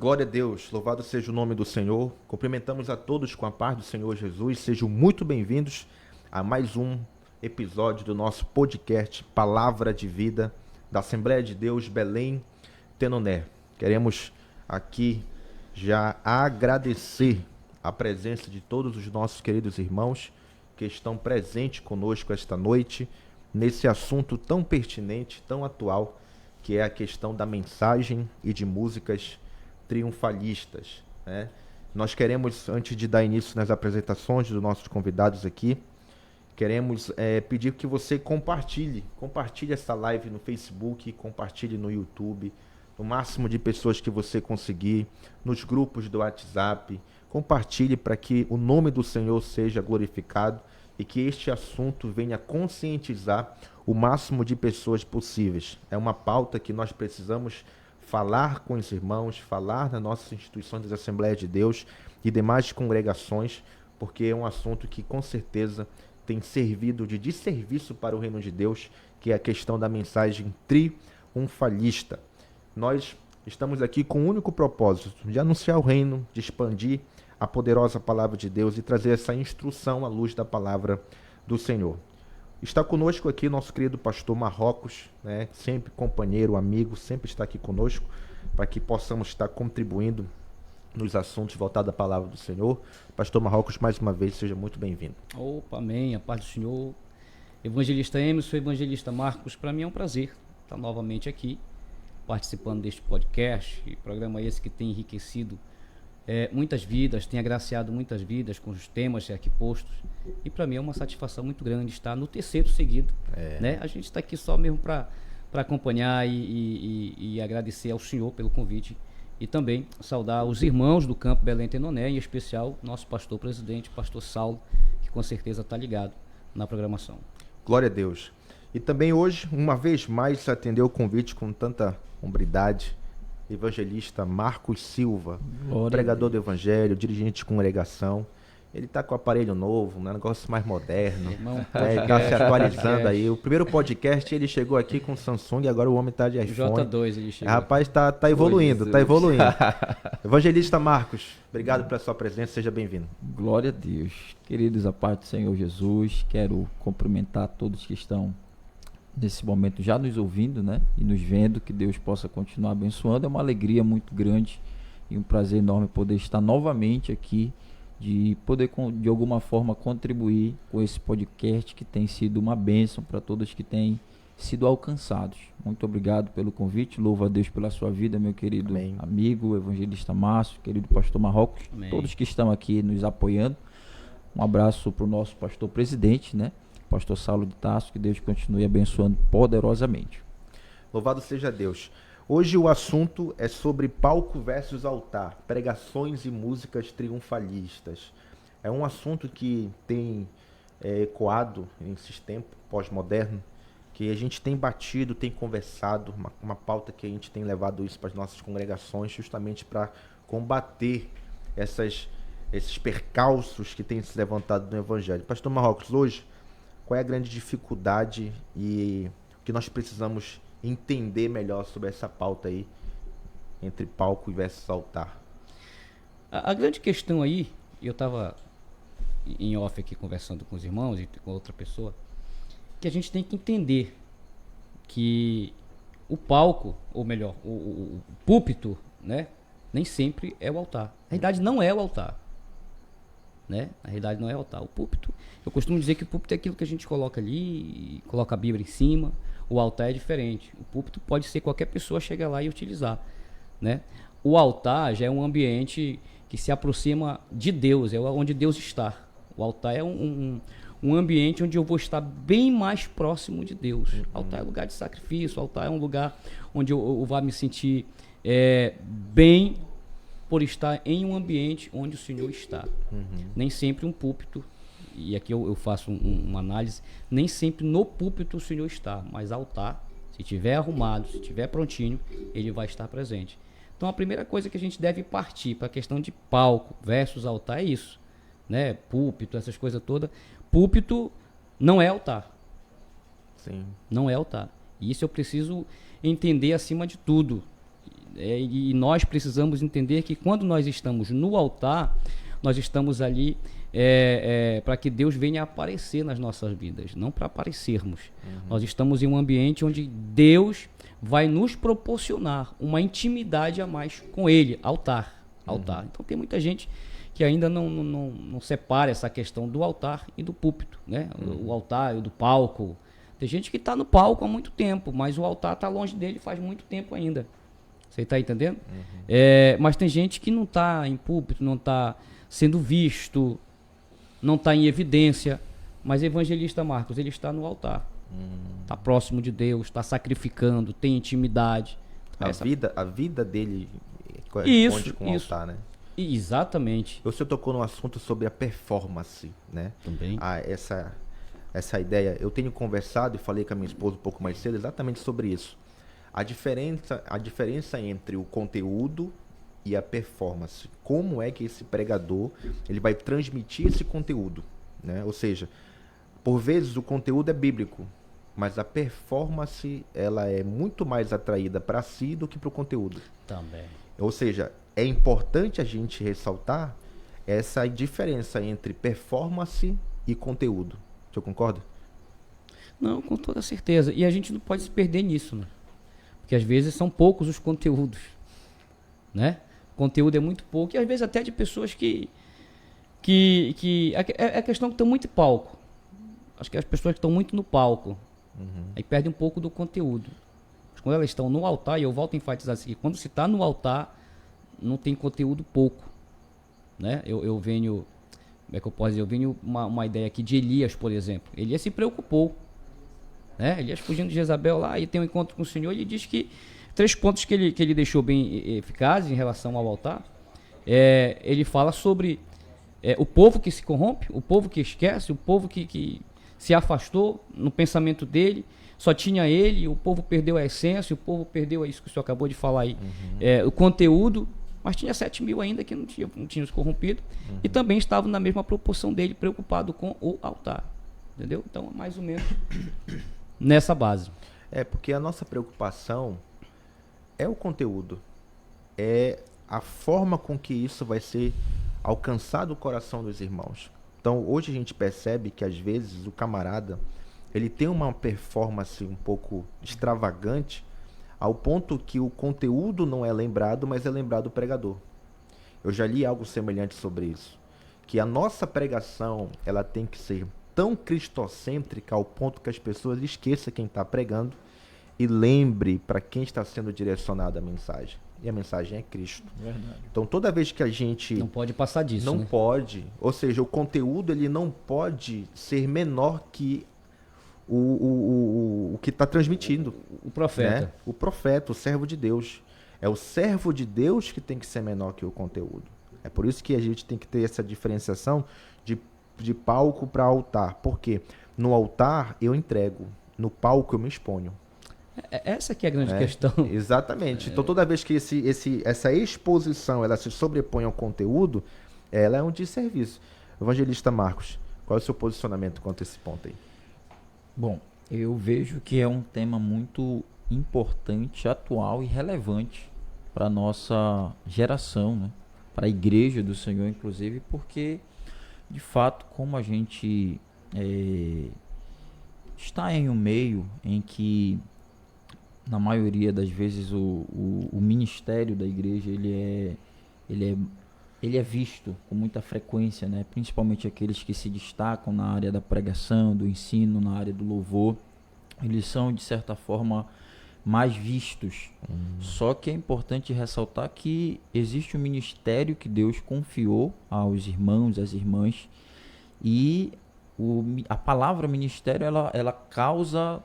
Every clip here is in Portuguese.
Glória a Deus, louvado seja o nome do Senhor. Cumprimentamos a todos com a paz do Senhor Jesus. Sejam muito bem-vindos a mais um episódio do nosso podcast Palavra de Vida da Assembleia de Deus Belém Tenoné. Queremos aqui já agradecer a presença de todos os nossos queridos irmãos que estão presentes conosco esta noite nesse assunto tão pertinente, tão atual, que é a questão da mensagem e de músicas triunfalistas, né? Nós queremos, antes de dar início nas apresentações dos nossos convidados aqui, queremos pedir que você compartilhe essa live no Facebook, compartilhe no YouTube, no máximo de pessoas que você conseguir, nos grupos do WhatsApp, compartilhe para que o nome do Senhor seja glorificado e que este assunto venha conscientizar o máximo de pessoas possíveis. É uma pauta que nós precisamos falar com os irmãos, falar nas nossas instituições das Assembleias de Deus e demais congregações, porque é um assunto que com certeza tem servido de desserviço para o reino de Deus, que é a questão da mensagem triunfalista. Nós estamos aqui com o único propósito de anunciar o reino, de expandir a poderosa palavra de Deus e trazer essa instrução à luz da palavra do Senhor. Está conosco aqui nosso querido pastor Marrocos, né? Sempre companheiro, amigo, sempre está aqui conosco para que possamos estar contribuindo nos assuntos voltados à palavra do Senhor. Pastor Marrocos, mais uma vez, seja muito bem-vindo. Opa, amém, a paz do Senhor. Evangelista Emerson, evangelista Marcos, para mim é um prazer estar novamente aqui, participando deste podcast, programa esse que tem enriquecido muitas vidas, tem agraciado muitas vidas com os temas aqui postos, e para mim é uma satisfação muito grande estar no terceiro seguido, né? A gente está aqui só mesmo para acompanhar e agradecer ao Senhor pelo convite e também saudar os irmãos do campo Belém Tenoné, em especial nosso pastor presidente, pastor Saulo, que com certeza está ligado na programação. Glória a Deus. E também hoje, uma vez mais, atendeu o convite com tanta hombridade, evangelista Marcos Silva, pregador do evangelho, dirigente de congregação. Ele está com aparelho novo, um negócio mais moderno, está se atualizando aí. O primeiro podcast ele chegou aqui com Samsung, agora o homem está de iPhone. J2 ele chegou. Rapaz, tá evoluindo, está evoluindo. Evangelista Marcos, obrigado pela sua presença, seja bem-vindo. Glória a Deus. Queridos, a paz do Senhor Jesus, quero cumprimentar todos que estão nesse momento já nos ouvindo, né, e nos vendo, que Deus possa continuar abençoando. É uma alegria muito grande e um prazer enorme poder estar novamente aqui, de poder de alguma forma contribuir com esse podcast que tem sido uma bênção para todos que têm sido alcançados. Muito obrigado pelo convite, louvo a Deus pela sua vida, meu querido Amém. Amigo, evangelista Márcio, querido pastor Marrocos, Amém. Todos que estão aqui nos apoiando. Um abraço para o nosso pastor presidente, né, pastor Saulo de Tarso, que Deus continue abençoando poderosamente. Louvado seja Deus. Hoje o assunto é sobre palco versus altar, pregações e músicas triunfalistas. É um assunto que tem ecoado nesses tempos pós-modernos, que a gente tem batido, tem conversado, uma pauta que a gente tem levado isso para as nossas congregações, justamente para combater esses percalços que têm se levantado no Evangelho. Pastor Marrocos, hoje, qual é a grande dificuldade e o que nós precisamos entender melhor sobre essa pauta aí, entre palco e versus altar? A grande questão aí, eu estava em off aqui conversando com os irmãos e com outra pessoa, que a gente tem que entender que o palco, ou melhor, o púlpito, né, nem sempre é o altar. Na realidade não é o altar, né? Na realidade não é o altar. O púlpito, eu costumo dizer que o púlpito é aquilo que a gente coloca ali, coloca a Bíblia em cima. O altar é diferente. O púlpito pode ser qualquer pessoa chegar lá e utilizar, né? O altar já é um ambiente que se aproxima de Deus, é onde Deus está. O altar é um ambiente onde eu vou estar bem mais próximo de Deus. O altar é lugar de sacrifício, o altar é um lugar onde eu vou me sentir bem por estar em um ambiente onde o Senhor está. Nem sempre um púlpito, e aqui eu faço uma análise, nem sempre no púlpito o Senhor está, mas altar, se estiver arrumado, se estiver prontinho, ele vai estar presente. Então a primeira coisa que a gente deve partir para a questão de palco versus altar é isso, né? Púlpito, essas coisas todas. Púlpito não é altar. Sim. Não é altar. E isso eu preciso entender acima de tudo. E nós precisamos entender que quando nós estamos no altar, nós estamos ali para que Deus venha aparecer nas nossas vidas, não para aparecermos. Nós estamos em um ambiente onde Deus vai nos proporcionar uma intimidade a mais com Ele, altar. Então tem muita gente que ainda não separa essa questão do altar e do púlpito, né? O altar e do palco. Tem gente que está no palco há muito tempo, mas o altar está longe dele faz muito tempo ainda. Você está entendendo? Mas tem gente que não está em púlpito, não está sendo visto, não está em evidência. Mas evangelista Marcos, ele está no altar. Está próximo de Deus, está sacrificando, tem intimidade. A vida dele corresponde com o altar, né? Exatamente. Você tocou no assunto sobre a performance, né? Também. Essa ideia, eu tenho conversado e falei com a minha esposa um pouco mais cedo exatamente sobre isso. A diferença entre o conteúdo e a performance. Como é que esse pregador ele vai transmitir esse conteúdo, né? Ou seja, por vezes o conteúdo é bíblico, mas a performance ela é muito mais atraída para si do que para o conteúdo. Também. Ou seja, é importante a gente ressaltar essa diferença entre performance e conteúdo. Você concorda? Não, com toda certeza. E a gente não pode se perder nisso, né? Porque às vezes são poucos os conteúdos, né? O conteúdo é muito pouco e às vezes até de pessoas que é a questão que estão muito em palco. Acho que as pessoas que estão muito no palco aí perdem um pouco do conteúdo. Mas quando elas estão no altar, e eu volto a enfatizar isso aqui, quando se está no altar, não tem conteúdo pouco, né? Eu venho, como é que eu posso dizer? Eu venho uma ideia aqui de Elias, por exemplo. Elias se preocupou, né? Elias fugindo de Jezabel lá e tem um encontro com o Senhor. Ele diz que 3 pontos que ele deixou bem eficazes em relação ao altar. Ele fala sobre o povo que se corrompe, o povo que esquece, o povo que se afastou no pensamento dele, só tinha ele, o povo perdeu a essência, o povo perdeu isso que o senhor acabou de falar aí, o conteúdo, mas tinha 7.000 ainda que não tinham se corrompido, e também estavam na mesma proporção dele, preocupado com o altar, entendeu? Então, mais ou menos nessa base. Porque a nossa preocupação é o conteúdo, é a forma com que isso vai ser alcançado o coração dos irmãos. Então, hoje a gente percebe que às vezes o camarada ele tem uma performance um pouco extravagante, ao ponto que o conteúdo não é lembrado, mas é lembrado o pregador. Eu já li algo semelhante sobre isso, que a nossa pregação ela tem que ser tão cristocêntrica ao ponto que as pessoas esqueçam quem está pregando e lembre para quem está sendo direcionada a mensagem. E a mensagem é Cristo. Verdade. Então toda vez que a gente... Não pode passar disso, Não né? pode. Ou seja, o conteúdo ele não pode ser menor que o que está transmitindo. O profeta. Né? O profeta, o servo de Deus. É o servo de Deus que tem que ser menor que o conteúdo. É por isso que a gente tem que ter essa diferenciação de palco para altar. Porque no altar eu entrego, no palco eu me exponho. Essa que é a grande questão. Exatamente. Então toda vez que essa exposição ela se sobrepõe ao conteúdo, ela é um desserviço. Evangelista Marcos, qual é o seu posicionamento quanto a esse ponto aí? Bom, eu vejo que é um tema muito importante, atual e relevante para a nossa geração, né? Para a igreja do Senhor, inclusive, porque, de fato, como a gente está em um meio em que, na maioria das vezes, o ministério da igreja ele é visto com muita frequência, né? Principalmente aqueles que se destacam na área da pregação, do ensino, na área do louvor. Eles são, de certa forma, mais vistos. Só que é importante ressaltar que existe um ministério que Deus confiou aos irmãos, às irmãs, e a palavra ministério ela causa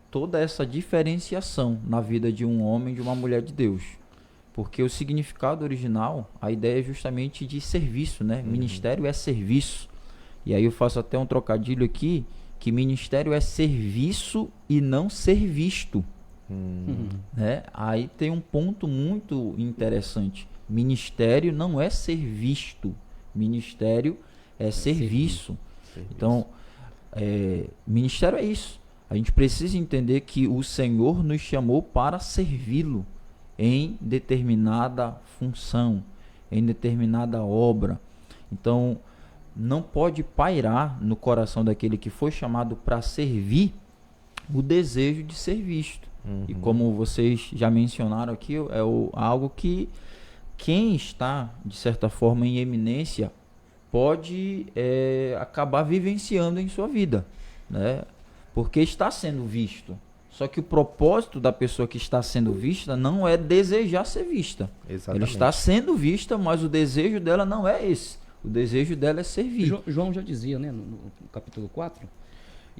toda essa diferenciação na vida de um homem e de uma mulher de Deus. Porque o significado original, a ideia é justamente de serviço, né? Ministério é serviço. E aí eu faço até um trocadilho aqui, que ministério é serviço e não ser visto. Né? Aí tem um ponto muito interessante. Ministério não é ser visto. Ministério é serviço. Então, ministério é isso. A gente precisa entender que o Senhor nos chamou para servi-lo. em determinada função, em determinada obra. Então, não pode pairar no coração daquele que foi chamado para servir o desejo de ser visto. E como vocês já mencionaram aqui, algo que quem está, de certa forma, em eminência pode acabar vivenciando em sua vida, né? Porque está sendo visto. Só que o propósito da pessoa que está sendo vista não é desejar ser vista. Exatamente. Ela está sendo vista, mas o desejo dela não é esse. O desejo dela é servir. João já dizia, né, no capítulo 4.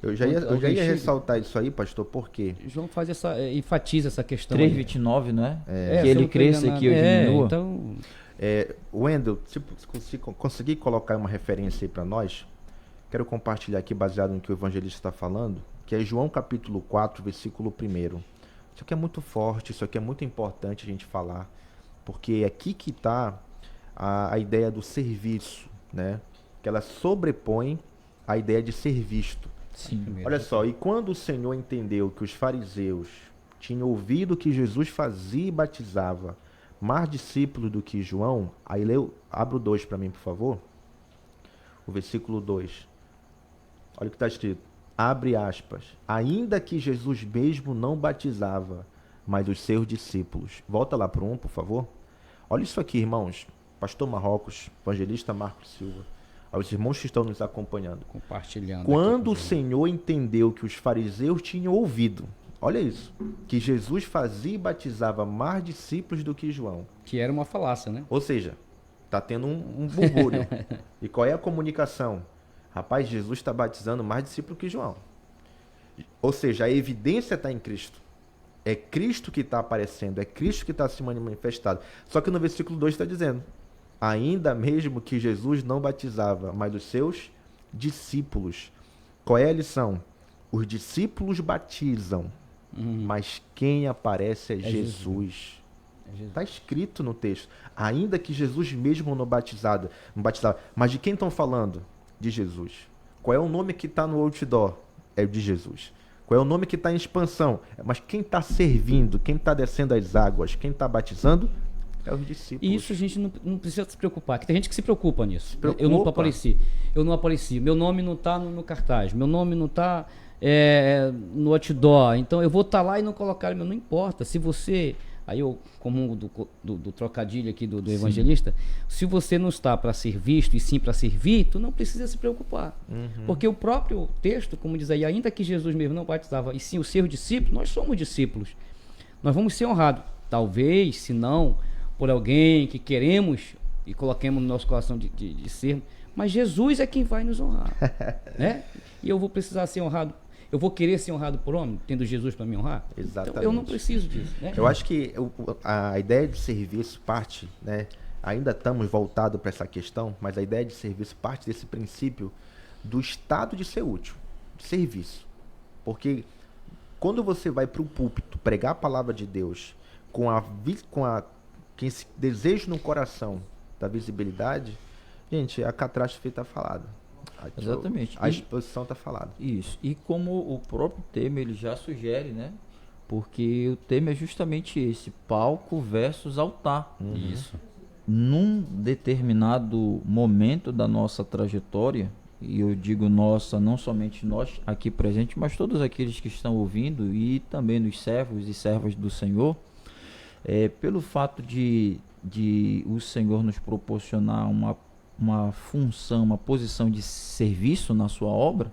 Eu já ia ressaltar isso aí, pastor, por quê? João faz enfatiza essa questão. 3:29, né? Que se eu ele não cresça e que eu diminua. Então, Wendel, se conseguir colocar uma referência aí para nós, quero compartilhar aqui baseado no que o evangelista está falando, que é João capítulo 4, versículo 1. Isso aqui é muito forte, isso aqui é muito importante a gente falar, porque é aqui que está a ideia do serviço, né? Que ela sobrepõe a ideia de ser visto. Sim. Olha só, e quando o Senhor entendeu que os fariseus tinham ouvido que Jesus fazia e batizava mais discípulos do que João, aí abre o 2 para mim, por favor. O versículo 2. Olha o que está escrito. Abre aspas. Ainda que Jesus mesmo não batizava, mas os seus discípulos. Volta lá para 1, por favor. Olha isso aqui, irmãos. Pastor Marrocos, evangelista Marcos Silva, aos irmãos que estão nos acompanhando. compartilhando. Quando o Senhor entendeu que os fariseus tinham ouvido, olha isso, que Jesus fazia e batizava mais discípulos do que João. Que era uma falácia, né? Ou seja, está tendo um burbúrio. E qual é a comunicação? Rapaz, Jesus está batizando mais discípulos que João. Ou seja, a evidência está em Cristo. É Cristo que está aparecendo, é Cristo que está se manifestado. Só que no versículo 2 está dizendo, ainda mesmo que Jesus não batizava, mas os seus discípulos. Qual é a lição? Os discípulos batizam, mas quem aparece é Jesus. Está escrito no texto. Ainda que Jesus mesmo não batizava. Mas de quem estão falando? De Jesus. Qual é o nome que está no outdoor? É o de Jesus. Qual é o nome que está em expansão? Mas quem está servindo, quem está descendo as águas, quem está batizando, é os discípulos. E isso a gente não precisa se preocupar, que tem gente que se preocupa nisso. Preocupa. Eu não apareci. Meu nome não está no cartaz, meu nome não está no outdoor. Então eu vou estar lá e não colocar meu. Não importa. Se você. Aí eu, como do trocadilho aqui do evangelista, se você não está para ser visto e sim para servir, tu não precisa se preocupar. Porque o próprio texto, como diz aí, ainda que Jesus mesmo não batizava, e sim os seus discípulos, nós somos discípulos. Nós vamos ser honrados. Talvez, se não, por alguém que queremos e coloquemos no nosso coração de ser, mas Jesus é quem vai nos honrar. Né? E eu vou precisar ser honrado. Eu vou querer ser honrado por homem, tendo Jesus para me honrar? Exatamente. Então, eu não preciso disso. Né? Eu acho que a ideia de serviço parte, né? Ainda estamos voltados para essa questão, mas a ideia de serviço parte desse princípio do estado de ser útil, de serviço. Porque quando você vai para o púlpito pregar a palavra de Deus com esse desejo no coração da visibilidade, gente, a catástrofe está falada. Exatamente. A exposição está falada. Isso. E como o próprio tema ele já sugere, né? Porque o tema é justamente esse, palco versus altar. Isso. Num determinado momento da nossa trajetória, e eu digo nossa, não somente nós aqui presentes, mas todos aqueles que estão ouvindo e também os servos e servas do Senhor, pelo fato de o Senhor nos proporcionar uma função, uma posição de serviço na sua obra,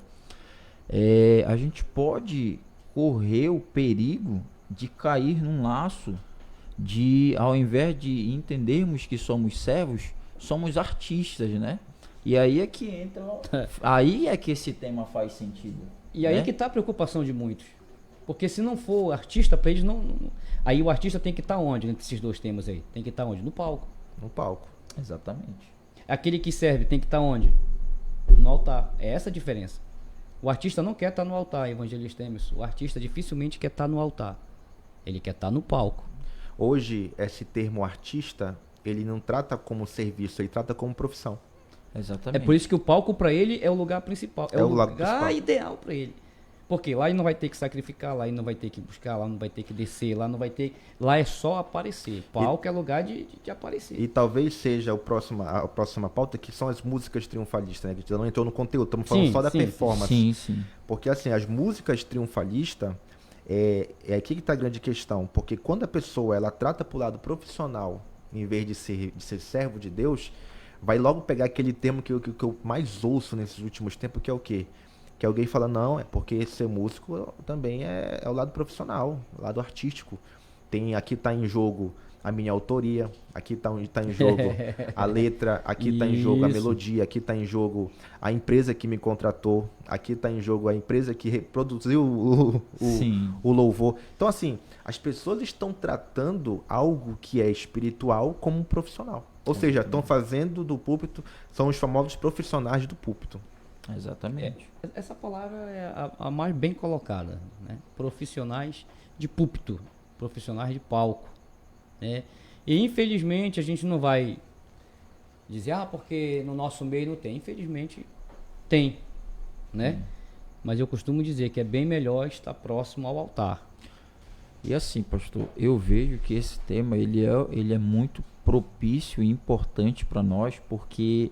a gente pode correr o perigo de cair num laço ao invés de entendermos que somos servos, somos artistas, né? E aí é que entra, aí é que esse tema faz sentido. E aí que está a preocupação de muitos. Porque se não for artista, para eles não. Aí o artista tem que estar onde, entre esses dois temas aí? Tem que estar onde? No palco. No palco. Exatamente. Aquele que serve tem que estar onde? No altar. É essa a diferença. O artista não quer estar no altar, evangelista Emerson. O artista dificilmente quer estar no altar. Ele quer estar no palco. Hoje, esse termo artista, ele não trata como serviço, ele trata como profissão. Exatamente. É por isso que o palco para ele é o lugar principal. É o lugar principal. ideal para ele. Porque lá ele não vai ter que sacrificar, lá ele não vai ter que buscar, lá não vai ter que descer, lá não vai ter. Lá é só aparecer. Palco é lugar de aparecer. E talvez seja a próxima pauta, que são as músicas triunfalistas, né? Que a gente não entrou no conteúdo, estamos falando só da performance. Sim, sim. Porque assim, as músicas triunfalistas, é aqui que está a grande questão. Porque quando a pessoa ela trata pro lado profissional, em vez de ser servo de Deus, vai logo pegar aquele termo que eu mais ouço nesses últimos tempos, que é o quê? Que alguém fala, não, é porque ser músico também é o lado profissional, o lado artístico. Aqui está em jogo a minha autoria, aqui está em jogo a letra, aqui está em jogo a melodia, aqui está em jogo a empresa que me contratou, aqui está em jogo a empresa que reproduziu o louvor. Então, assim, as pessoas estão tratando algo que é espiritual como um profissional. Ou seja, estão fazendo do púlpito, são os famosos profissionais do púlpito. Exatamente. Essa palavra é a mais bem colocada, né? Profissionais de púlpito, profissionais de palco, né? E infelizmente a gente não vai dizer, porque no nosso meio não tem. Infelizmente tem, né? Mas eu costumo dizer que é bem melhor estar próximo ao altar. E assim, pastor, eu vejo que esse tema ele é muito propício e importante para nós, porque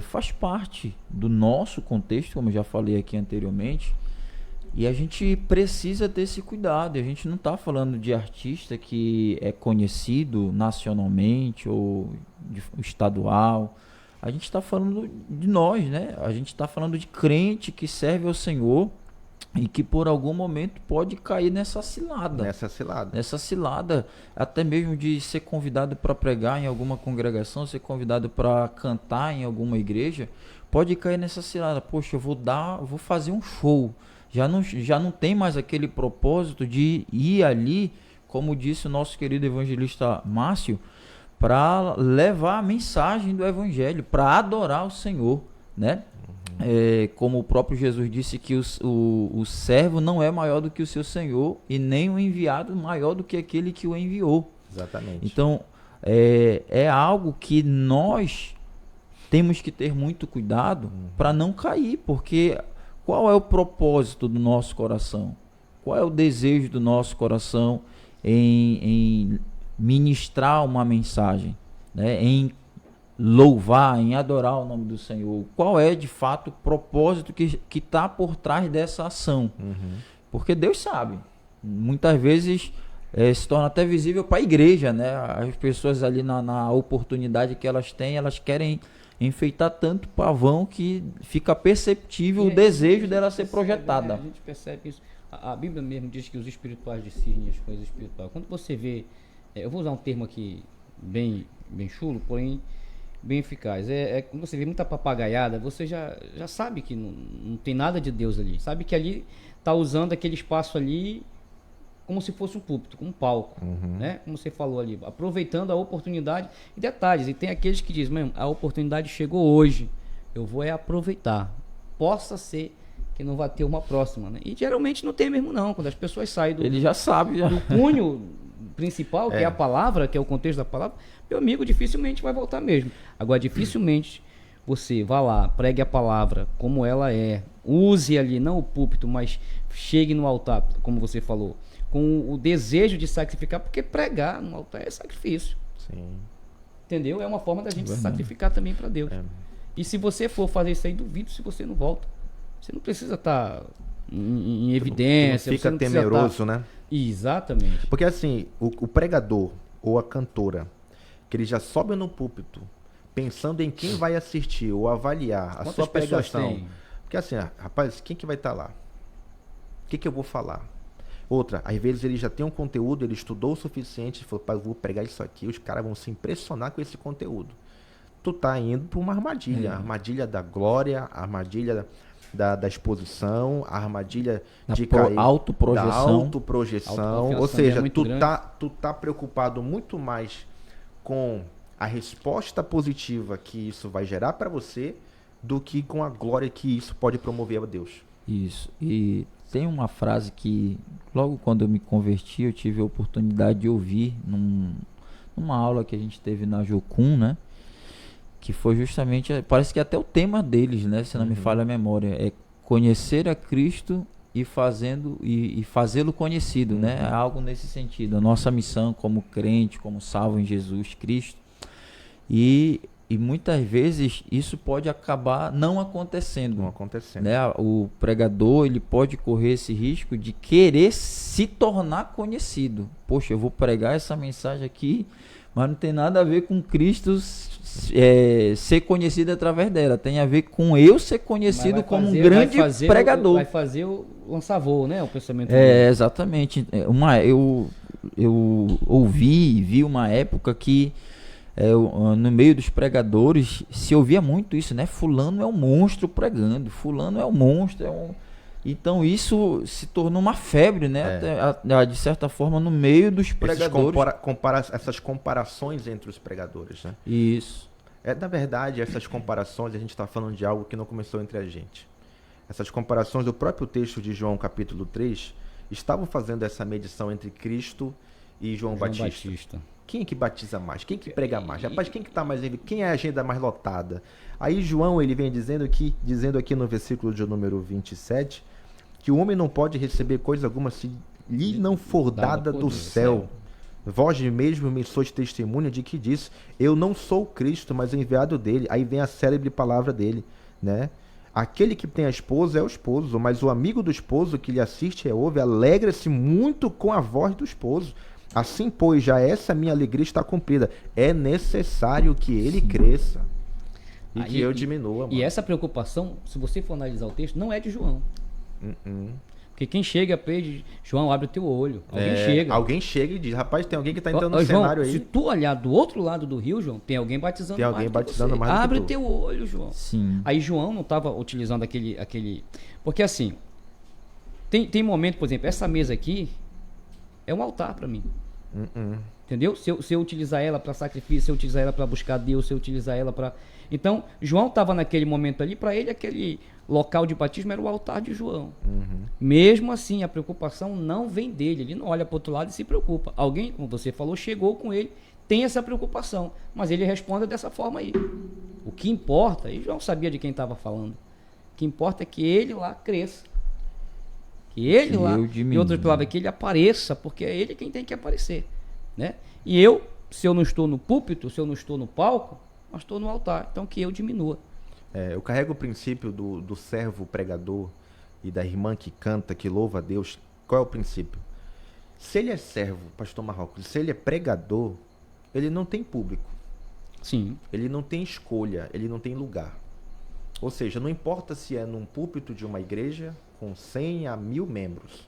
faz parte do nosso contexto, como eu já falei aqui anteriormente, e a gente precisa ter esse cuidado. A gente não está falando de artista que é conhecido nacionalmente ou estadual. A gente está falando de nós, né? A gente está falando de crente que serve ao Senhor e que por algum momento pode cair nessa cilada. Nessa cilada, até mesmo de ser convidado para pregar em alguma congregação, ser convidado para cantar em alguma igreja, pode cair nessa cilada. Poxa, eu vou fazer um show. Já não tem mais aquele propósito de ir ali, como disse o nosso querido evangelista Márcio, para levar a mensagem do evangelho, para adorar o Senhor, né? Como o próprio Jesus disse que o servo não é maior do que o seu senhor e nem o enviado maior do que aquele que o enviou. Exatamente. Então, é algo que nós temos que ter muito cuidado para não cair, porque qual é o propósito do nosso coração? Qual é o desejo do nosso coração em ministrar uma mensagem, né? Em louvar, em adorar o nome do Senhor? Qual é de fato o propósito que está por trás dessa ação? Porque Deus sabe. Muitas vezes se torna até visível para a igreja, né? As pessoas ali na oportunidade que elas têm, elas querem enfeitar tanto pavão que fica perceptível o desejo dela ser projetada. A gente percebe isso. A Bíblia mesmo diz que os espirituais discernem as coisas espirituais. Quando você vê, eu vou usar um termo aqui bem chulo, porém bem eficaz. Quando você vê muita papagaiada, você já sabe que não tem nada de Deus ali. Sabe que ali está usando aquele espaço ali como se fosse um púlpito, como um palco, né? Como você falou ali, aproveitando a oportunidade. E detalhes, e tem aqueles que dizem, mesmo, a oportunidade chegou hoje, eu vou aproveitar. Possa ser que não vai ter uma próxima, né? E geralmente não tem mesmo não, quando as pessoas saem ele já sabe do cunho principal, que é a palavra, que é o contexto da palavra, meu amigo, dificilmente vai voltar mesmo. Agora, dificilmente você vá lá, pregue a palavra como ela é, use ali, não o púlpito, mas chegue no altar, como você falou, com o desejo de sacrificar, porque pregar no altar é sacrifício. Sim. Entendeu? É uma forma da gente se sacrificar também para Deus. E se você for fazer isso aí, duvido se você não volta. Você não precisa estar em evidência. Não fica temeroso, né? Exatamente. Porque assim, o pregador ou a cantora, que ele já sobe no púlpito pensando em quem vai assistir ou avaliar a sua pregação. Porque assim, rapaz, quem que vai estar lá? O que eu vou falar? Outra, às vezes ele já tem um conteúdo, ele estudou o suficiente, falou, pai, eu vou pregar isso aqui, os caras vão se impressionar com esse conteúdo. Tu tá indo para uma armadilha, a armadilha da glória, a armadilha da exposição, a armadilha de cair, autoprojeção. Da autoprojeção. Ou seja, tu tá preocupado muito mais com a resposta positiva que isso vai gerar para você do que com a glória que isso pode promover a Deus. Isso. E tem uma frase que logo quando eu me converti eu tive a oportunidade de ouvir numa aula que a gente teve na Jocum, né? Que foi justamente, parece que até o tema deles, né? Se não me falha a memória, é conhecer a Cristo e fazê-lo conhecido, né? É algo nesse sentido. A nossa missão como crente, como salvo em Jesus Cristo. E muitas vezes isso pode acabar não acontecendo. Não acontecendo. Né? O pregador, ele pode correr esse risco de querer se tornar conhecido. Poxa, eu vou pregar essa mensagem aqui, mas não tem nada a ver com Cristo ser conhecido através dela. Tem a ver com eu ser conhecido como um grande pregador. Vai fazer o lançar voo, né? O pensamento. Exatamente. Eu vi uma época que no meio dos pregadores se ouvia muito isso, né? Fulano é um monstro pregando, fulano é um monstro, Então isso se tornou uma febre, né? De certa forma, no meio dos pregadores. Essas comparações entre os pregadores, né? Isso. Na verdade, essas comparações, a gente está falando de algo que não começou entre a gente. Essas comparações, do próprio texto de João capítulo 3, estavam fazendo essa medição entre Cristo e João Batista. Quem é que batiza mais? Quem que prega mais? Rapaz, quem que tá mais... Quem é a agenda mais lotada? Aí João, ele vem dizendo aqui no versículo de número 27, que o homem não pode receber coisa alguma se lhe não for dada do céu. Vós mesmo me sois testemunha de que diz, eu não sou Cristo, mas o enviado dele. Aí vem a célebre palavra dele, né? Aquele que tem a esposa é o esposo, mas o amigo do esposo que lhe assiste e ouve, alegra-se muito com a voz do esposo. Assim, pois, já essa minha alegria está cumprida. É necessário que ele cresça e que eu diminua. E essa preocupação, se você for analisar o texto, não é de João. Porque quem chega pede, João, abre o teu olho. Alguém chega e diz, rapaz, tem alguém que está entrando no João, cenário aí. Se tu olhar do outro lado do rio, João, tem alguém batizando mais. Tem alguém batizando mais. Abre o teu olho, João. Sim. Aí João não estava utilizando aquele... Porque assim, tem momento, por exemplo, essa mesa aqui é um altar para mim. Entendeu? Se eu utilizar ela para sacrifício, se eu utilizar ela para buscar Deus, se eu utilizar ela para... Então, João estava naquele momento ali, para ele aquele local de batismo era o altar de João. Mesmo assim, a preocupação não vem dele, ele não olha para o outro lado e se preocupa. Alguém, como você falou, chegou com ele, tem essa preocupação, mas ele responde dessa forma aí. O que importa, e João sabia de quem estava falando, o que importa é que ele lá cresça. Que ele lá, em outras palavras, que ele apareça, porque é ele quem tem que aparecer, né? E eu, se eu não estou no púlpito, se eu não estou no palco, mas estou no altar, então que eu diminua. Eu carrego o princípio do servo pregador e da irmã que canta, que louva a Deus. Qual é o princípio? Se ele é servo, pastor Marrocos, se ele é pregador, ele não tem público. Sim. Ele não tem escolha, ele não tem lugar. Ou seja, não importa se é num púlpito de uma igreja com 100 a 1000 membros,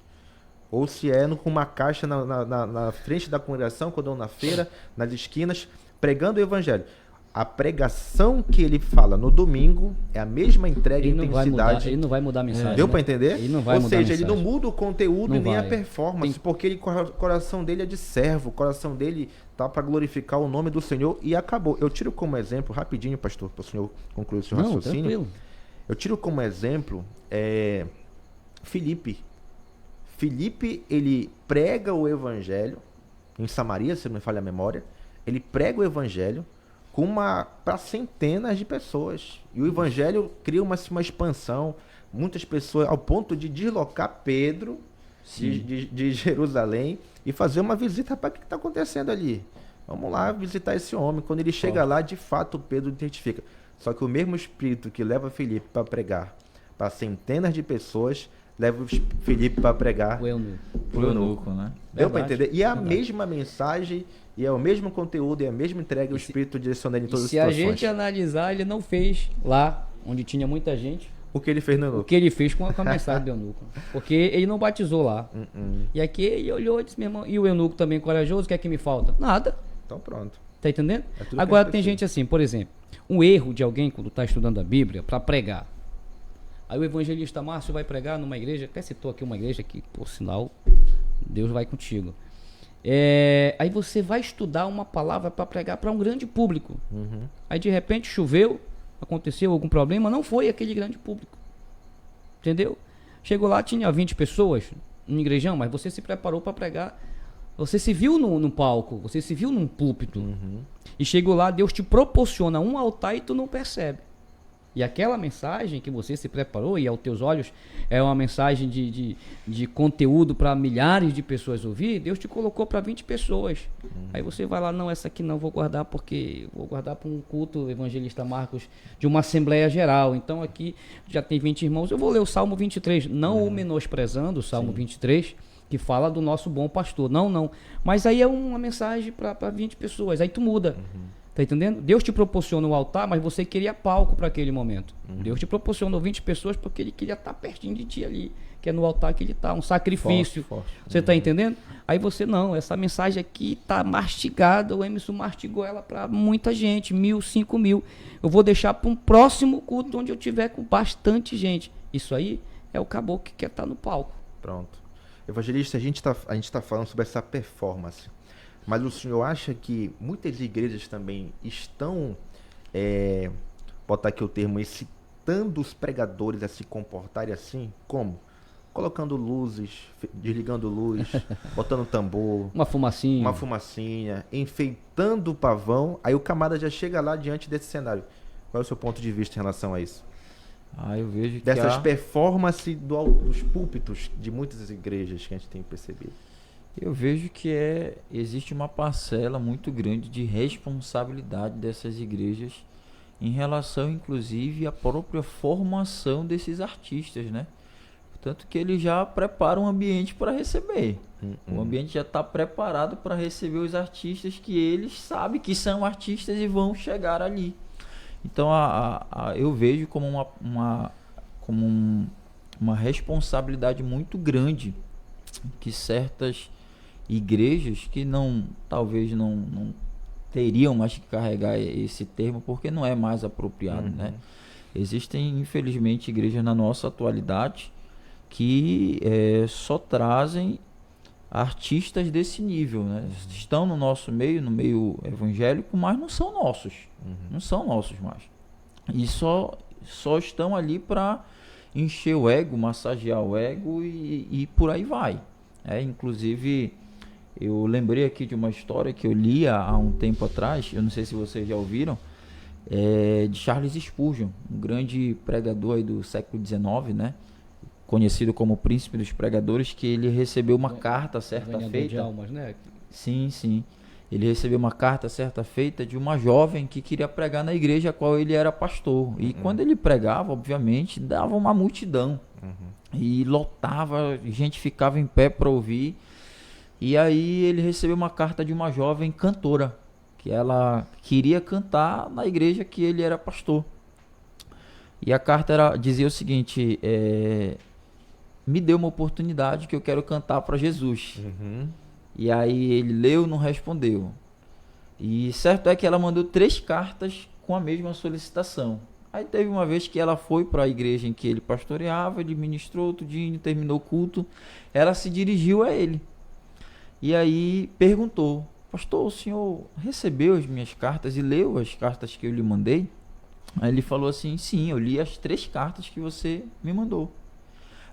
ou se é com uma caixa na frente da congregação, quando na feira, nas esquinas, pregando o evangelho. A pregação que ele fala no domingo é a mesma entrega e intensidade. Ele não vai mudar a mensagem. Deu para entender? Ele não vai mudar a mensagem. Ou seja, ele não muda o conteúdo nem a performance, Tem... porque o coração dele é de servo, o coração dele tá para glorificar o nome do Senhor e acabou. Eu tiro como exemplo, rapidinho, pastor, para o senhor concluir o seu raciocínio. Tranquilo. Eu tiro como exemplo Filipe. Filipe, ele prega o evangelho em Samaria, se não me falha a memória. Ele prega o evangelho para centenas de pessoas. E o evangelho cria uma expansão. Muitas pessoas, ao ponto de deslocar Pedro de Jerusalém e fazer uma visita para o que está acontecendo ali. Vamos lá visitar esse homem. Quando ele chega lá, de fato, Pedro identifica. Só que o mesmo espírito que leva Filipe para pregar para centenas de pessoas, leva Filipe para pregar o eunuco, né? Deu para entender? E é a mesma mensagem, e é o mesmo conteúdo, e é a mesma entrega, o Espírito direcionando em todas as situações. Se a gente analisar, ele não fez lá, onde tinha muita gente, o que ele fez no eunuco. O que ele fez com a mensagem do eunuco. Porque ele não batizou lá. E aqui ele olhou e disse, meu irmão, e o eunuco também corajoso, o que é que me falta? Nada. Então pronto. Tá entendendo? Agora tem gente assim, por exemplo, um erro de alguém quando está estudando a Bíblia para pregar. Aí o evangelista Márcio vai pregar numa igreja, até citou aqui uma igreja que, por sinal, Deus vai contigo. Aí você vai estudar uma palavra para pregar para um grande público. Aí de repente choveu, aconteceu algum problema, não foi aquele grande público. Entendeu? Chegou lá, tinha 20 pessoas no igrejão, mas você se preparou para pregar. Você se viu no palco, você se viu num púlpito. E chegou lá, Deus te proporciona um altar e tu não percebe. E aquela mensagem que você se preparou e aos teus olhos é uma mensagem de conteúdo para milhares de pessoas ouvir, Deus te colocou para 20 pessoas. Aí você vai lá, não, essa aqui não vou guardar porque vou guardar para um culto, evangelista Marcos, de uma assembleia geral. Então aqui já tem 20 irmãos, eu vou ler o Salmo 23, não o menosprezando, o Salmo 23, que fala do nosso bom pastor. Não. Mas aí é uma mensagem para 20 pessoas, aí tu muda. Tá entendendo? Deus te proporcionou o altar, mas você queria palco para aquele momento. Deus te proporcionou 20 pessoas porque ele queria estar pertinho de ti ali, que é no altar que ele está, um sacrifício. Forte. Você tá entendendo? Aí você, não, essa mensagem aqui tá mastigada, o Emerson mastigou ela para muita gente, 1.000, 5.000. Eu vou deixar para um próximo culto onde eu tiver com bastante gente. Isso aí é o caboclo que quer estar no palco. Pronto. Evangelista, a gente tá falando sobre essa performance. Mas o senhor acha que muitas igrejas também estão, botar aqui o termo, excitando os pregadores a se comportarem assim? Como? Colocando luzes, desligando luz, botando tambor, uma fumacinha, enfeitando o pavão, aí o camarada já chega lá diante desse cenário. Qual é o seu ponto de vista em relação a isso? Eu vejo que dessas performances dos púlpitos de muitas igrejas que a gente tem percebido. Eu vejo que existe uma parcela muito grande de responsabilidade dessas igrejas em relação, inclusive, à própria formação desses artistas, né? Portanto, que eles já preparam o ambiente para receber. O ambiente já está preparado para receber os artistas que eles sabem que são artistas e vão chegar ali. Então, eu vejo como uma responsabilidade muito grande que certas igrejas que talvez não teriam mais que carregar esse termo porque não é mais apropriado, né? Existem, infelizmente, igrejas na nossa atualidade que só trazem artistas desse nível, né? Estão no nosso meio, no meio evangélico, mas não são nossos. Não são nossos mais. E só estão ali para encher o ego, massagear o ego e por aí vai. Inclusive, eu lembrei aqui de uma história que eu li há um tempo atrás, eu não sei se vocês já ouviram, de Charles Spurgeon, um grande pregador aí do século XIX, né? Conhecido como o príncipe dos pregadores, que ele recebeu uma carta certa feita. De almas, né? Sim. Ele recebeu uma carta certa feita de uma jovem que queria pregar na igreja a qual ele era pastor. E quando ele pregava, obviamente, dava uma multidão. E lotava, gente ficava em pé para ouvir. E aí ele recebeu uma carta de uma jovem cantora, que ela queria cantar na igreja que ele era pastor. E a carta dizia o seguinte: me dê uma oportunidade que eu quero cantar para Jesus. E aí ele leu, não respondeu. E certo é que ela mandou 3 cartas com a mesma solicitação. Aí teve uma vez que ela foi para a igreja em que ele pastoreava, ele ministrou outro dia, terminou o culto, ela se dirigiu a ele. E aí perguntou: pastor, o senhor recebeu as minhas cartas e leu as cartas que eu lhe mandei? Aí ele falou assim: sim, eu li as 3 cartas que você me mandou.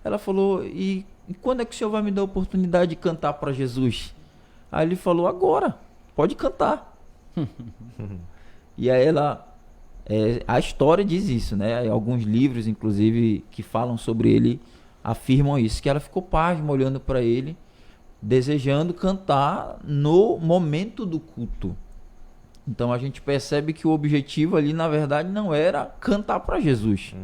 Ela falou: e quando é que o senhor vai me dar a oportunidade de cantar para Jesus? Aí ele falou: agora, pode cantar. E aí a história diz isso, né? Alguns livros, inclusive, que falam sobre ele, afirmam isso, que ela ficou pasma olhando para ele, desejando cantar no momento do culto. Então a gente percebe que o objetivo ali, na verdade, não era cantar para Jesus.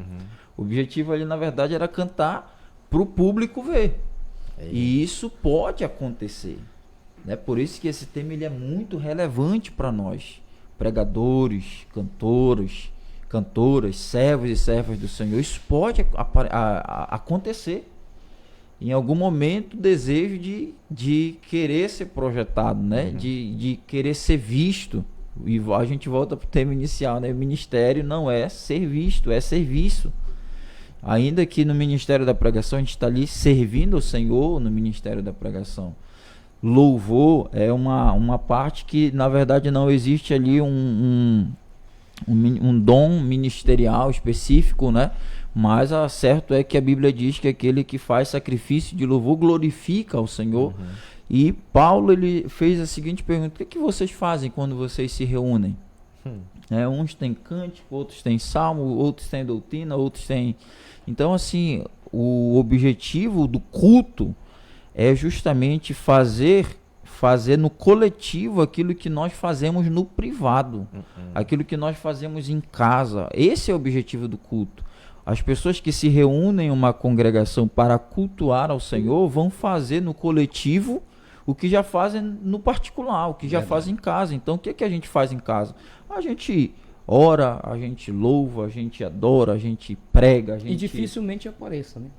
O objetivo ali, na verdade, era cantar para o público ver. E isso pode acontecer, né? Por isso que esse tema ele é muito relevante para nós, pregadores, cantoras, servos e servas do Senhor. Isso pode acontecer. Em algum momento, desejo de querer ser projetado, né? De querer ser visto. E a gente volta para o tema inicial, né? O ministério não é ser visto, é serviço. Ainda que no ministério da pregação a gente está ali servindo ao Senhor no ministério da pregação. Louvor é uma parte que na verdade não existe ali um dom ministerial específico, né? Mas certo é que a Bíblia diz que aquele que faz sacrifício de louvor glorifica ao Senhor. E Paulo ele fez a seguinte pergunta: o que vocês fazem quando vocês se reúnem? Uns têm cântico, outros têm salmo, outros têm doutrina, outros têm... Então, assim, o objetivo do culto é justamente fazer no coletivo aquilo que nós fazemos no privado, aquilo que nós fazemos em casa. Esse é o objetivo do culto. As pessoas que se reúnem em uma congregação para cultuar ao Senhor vão fazer no coletivo o que já fazem no particular, o que já fazem em casa. Então, o que é que a gente faz em casa? A gente ora, a gente louva, a gente adora, a gente prega. E dificilmente apareça, né?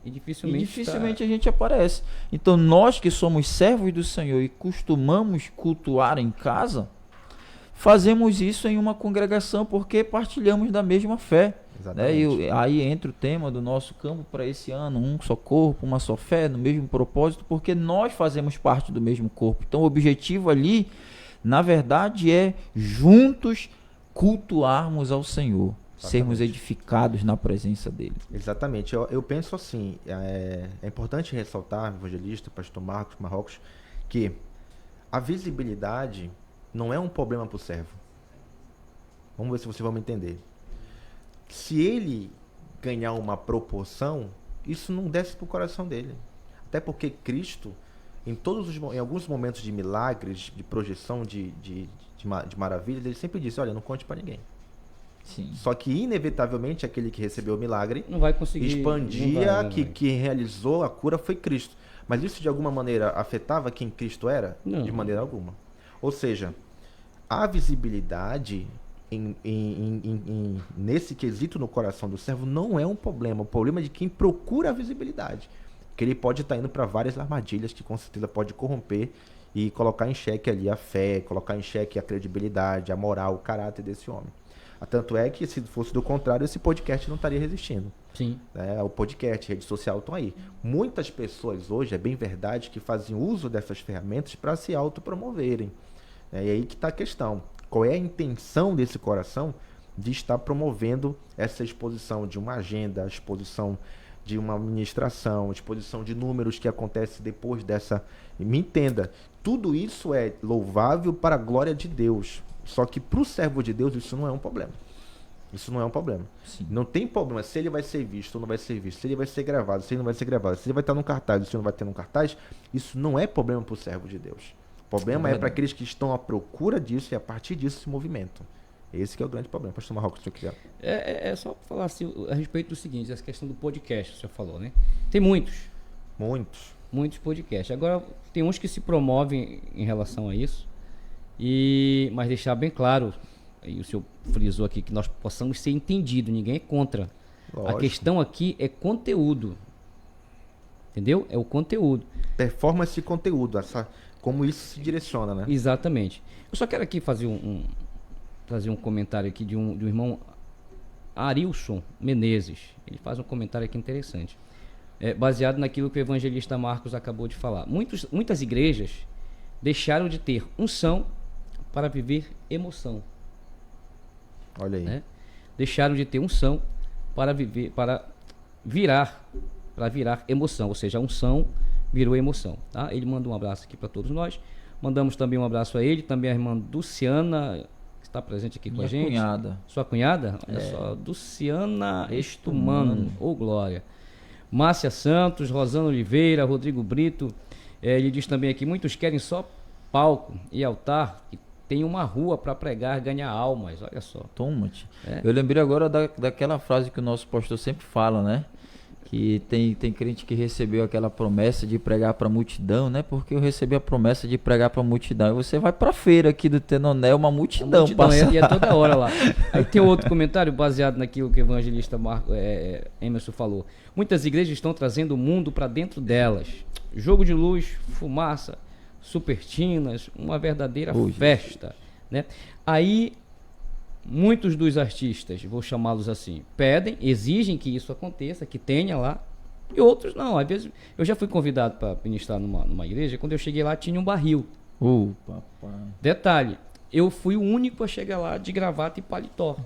E dificilmente a gente aparece. Então, nós que somos servos do Senhor e costumamos cultuar em casa, fazemos isso em uma congregação porque partilhamos da mesma fé. Né? E aí entra o tema do nosso campo para esse ano: um só corpo, uma só fé, no mesmo propósito, porque nós fazemos parte do mesmo corpo. Então, o objetivo ali, na verdade, é juntos cultuarmos ao Senhor. Sermos edificados na presença dele. Exatamente. Eu penso assim, é importante ressaltar, evangelista, pastor Marcos, que a visibilidade não é um problema para o servo. Vamos ver se vocês vão me entender. Se ele ganhar uma proporção, isso não desce para o coração dele. Até porque Cristo, em alguns momentos de milagres, de projeção de maravilhas, ele sempre disse: olha, não conte para ninguém. Sim. Só que, inevitavelmente, aquele que recebeu o milagre não vai conseguir expandia, que realizou a cura foi Cristo. Mas isso, de alguma maneira, afetava quem Cristo era? Não. De maneira alguma. Ou seja, a visibilidade nesse quesito no coração do servo não é um problema. O problema é de quem procura a visibilidade. Que ele pode estar indo para várias armadilhas que, com certeza, pode corromper e colocar em xeque ali a fé, colocar em xeque a credibilidade, a moral, o caráter desse homem. Tanto é que, se fosse do contrário, esse podcast não estaria resistindo. Sim. O podcast, rede social estão aí. Muitas pessoas hoje, é bem verdade, que fazem uso dessas ferramentas para se autopromoverem. E aí que está a questão. Qual é a intenção desse coração de estar promovendo essa exposição de uma agenda, a exposição de uma administração, a exposição de números que acontece depois dessa... Me entenda, tudo isso é louvável para a glória de Deus. Só que para o servo de Deus isso não é um problema. Isso não é um problema. Sim. Não tem problema se ele vai ser visto ou não vai ser visto, se ele vai ser gravado, se ele não vai ser gravado, se ele vai estar num cartaz ou se ele não vai ter num cartaz. Isso não é problema para o servo de Deus. O problema é para aqueles que estão à procura disso e a partir disso se movimentam. Esse que é o grande problema. Pastor Marrocos, se eu quiser. É só falar assim, a respeito do seguinte, essa questão do podcast, que o senhor falou, né? Tem muitos podcasts. Agora, tem uns que se promovem em relação a isso. Mas deixar bem claro, e o senhor frisou aqui, que nós possamos ser entendidos, ninguém é contra. Lógico. A questão aqui é conteúdo. Entendeu? É o conteúdo. Performance e conteúdo, como isso se direciona, né? Exatamente. Eu só quero aqui fazer trazer um comentário aqui de um irmão Arilson Menezes. Ele faz um comentário aqui interessante. Baseado naquilo que o evangelista Marcos acabou de falar. Muitas igrejas deixaram de ter unção para viver emoção. Olha aí. Né? Deixaram de ter unção para virar emoção, ou seja, a unção virou emoção, tá? Ele manda um abraço aqui para todos nós. Mandamos também um abraço a ele, também a irmã Luciana, que está presente aqui com a gente. Cunhada. Sua cunhada? Olha só, Luciana Estumano, ô glória. Márcia Santos, Rosana Oliveira, Rodrigo Brito. Ele diz também aqui: muitos querem só palco e altar, que tem uma rua para pregar, ganhar almas. Olha só. Toma-te. Eu lembrei agora daquela frase que o nosso pastor sempre fala, né? Que tem crente que recebeu aquela promessa de pregar para a multidão, né? Porque eu recebi a promessa de pregar para a multidão. E você vai para a feira aqui do Tenoné, uma multidão e é toda hora lá. Aí tem outro comentário baseado naquilo que o evangelista Emerson falou. Muitas igrejas estão trazendo o mundo para dentro delas. Jogo de luz, fumaça, supertinas, uma verdadeira festa, né? Aí muitos dos artistas, vou chamá-los assim, exigem que isso aconteça, que tenha lá, e outros não. Às vezes, eu já fui convidado para ministrar numa igreja, quando eu cheguei lá tinha um barril. Papai. Detalhe, eu fui o único a chegar lá de gravata e paletó.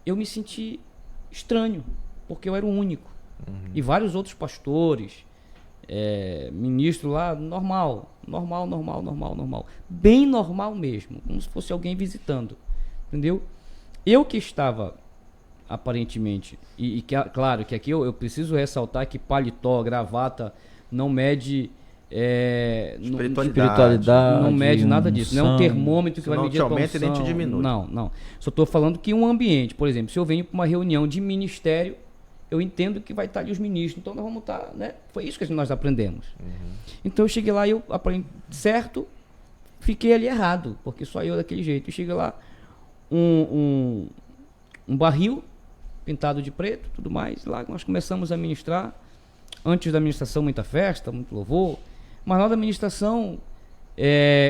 Eu me senti estranho, porque eu era o único. E vários outros pastores, ministro lá, normal. Bem normal mesmo, como se fosse alguém visitando. entendeu? Eu que estava, aparentemente, claro que aqui eu preciso ressaltar que paletó, gravata, não mede... espiritualidade, não mede nada disso, não é um termômetro que vai medir a aumenta e nem te tonção. diminui. Não. Só estou falando que um ambiente, por exemplo, se eu venho para uma reunião de ministério, eu entendo que vai estar ali os ministros, então nós vamos estar, né? Foi isso que nós aprendemos. Então eu cheguei lá e eu aprendi certo, fiquei ali errado, porque só eu daquele jeito. Eu cheguei lá, um barril pintado de preto, tudo mais, lá nós começamos a ministrar. Antes da ministração, muita festa, muito louvor. Mas na hora da administração,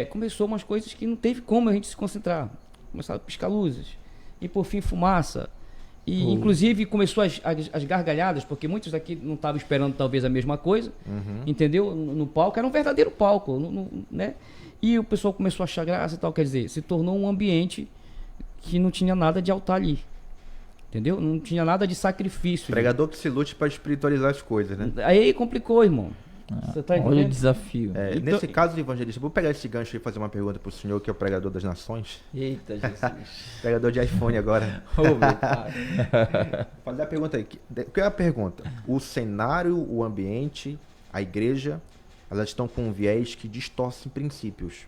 começou umas coisas que não teve como a gente se concentrar. Começaram a piscar luzes. E por fim, fumaça. E inclusive começou as gargalhadas, porque muitos aqui não estavam esperando talvez a mesma coisa. Entendeu? No palco, era um verdadeiro palco. Né? E o pessoal começou a achar graça e tal. Quer dizer, se tornou um ambiente que não tinha nada de altar ali. Entendeu? Não tinha nada de sacrifício. Pregador que se lute para espiritualizar as coisas, né? Aí complicou, irmão. Você tá entendendo? Olha o desafio. Então, nesse caso de evangelista, vou pegar esse gancho e fazer uma pergunta para o senhor, que é o pregador das nações. Eita, Jesus. Pregador de iPhone agora. Meu pai. Fazer a pergunta aí. Qual é a pergunta? O cenário, o ambiente, a igreja, elas estão com um viés que distorcem princípios.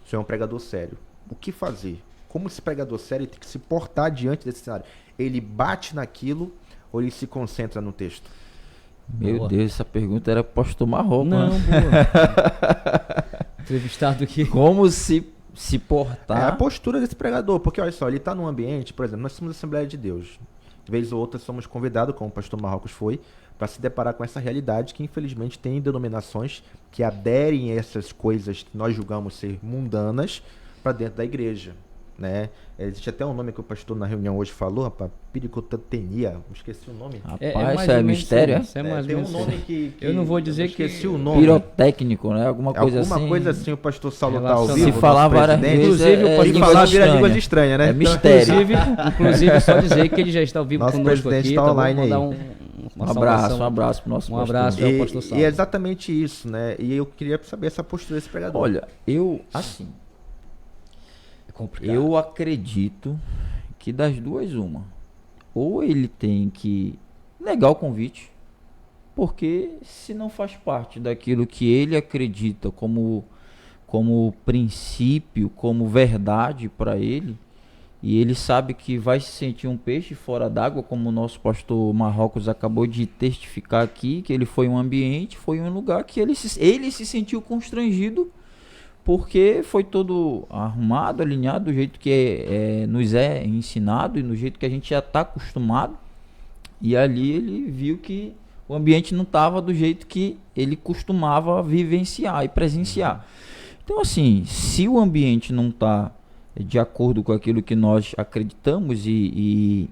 O senhor é um pregador sério. O que fazer? Como esse pregador sério tem que se portar diante desse cenário? Ele bate naquilo ou ele se concentra no texto? Meu Boa. Deus, essa pergunta era pro pastor Marrocos. Não, né? boa. Entrevistado aqui. Como se É a portar. postura desse pregador, porque olha só, ele está num ambiente, por exemplo, nós somos a Assembleia de Deus. De vez ou outra somos convidados, como o pastor Marrocos foi, para se deparar com essa realidade que infelizmente tem denominações que aderem a essas coisas que nós julgamos ser mundanas para dentro da igreja. Né? Existe até um nome que o pastor na reunião hoje falou, rapaz, piricotantenia, esqueci o nome. Rapaz, mais isso ou é menos mistério, é? isso, mais ou Tem um menos nome isso. que Eu não vou dizer eu que... esqueci o nome. Pirotécnico, né? Alguma coisa assim. Alguma coisa assim, o pastor Saulo tá ao Relacionado. vivo. Se falar nosso várias presidente. vezes, Inclusive, o pastor E língua falar vira estranha. línguas estranhas, né? É mistério. Inclusive, só dizer que ele já está ao vivo Nosso conosco presidente aqui. está tá bom? online aí. Mandar Um abraço pro nosso Um pastor. abraço. É o pastor Saulo. E é exatamente isso, né? E eu queria saber essa postura desse pregador. Olha, assim, É complicado. eu acredito que das duas uma. Ou ele tem que negar o convite, porque se não faz parte daquilo que ele acredita como princípio, como verdade para ele, e ele sabe que vai se sentir um peixe fora d'água, como o nosso pastor Marrocos acabou de testificar aqui, que ele foi um ambiente, foi um lugar que ele se sentiu constrangido, porque foi todo arrumado, alinhado do jeito que nos é ensinado e no jeito que a gente já está acostumado. E ali ele viu que o ambiente não estava do jeito que ele costumava vivenciar e presenciar. Então, assim, se o ambiente não está de acordo com aquilo que nós acreditamos e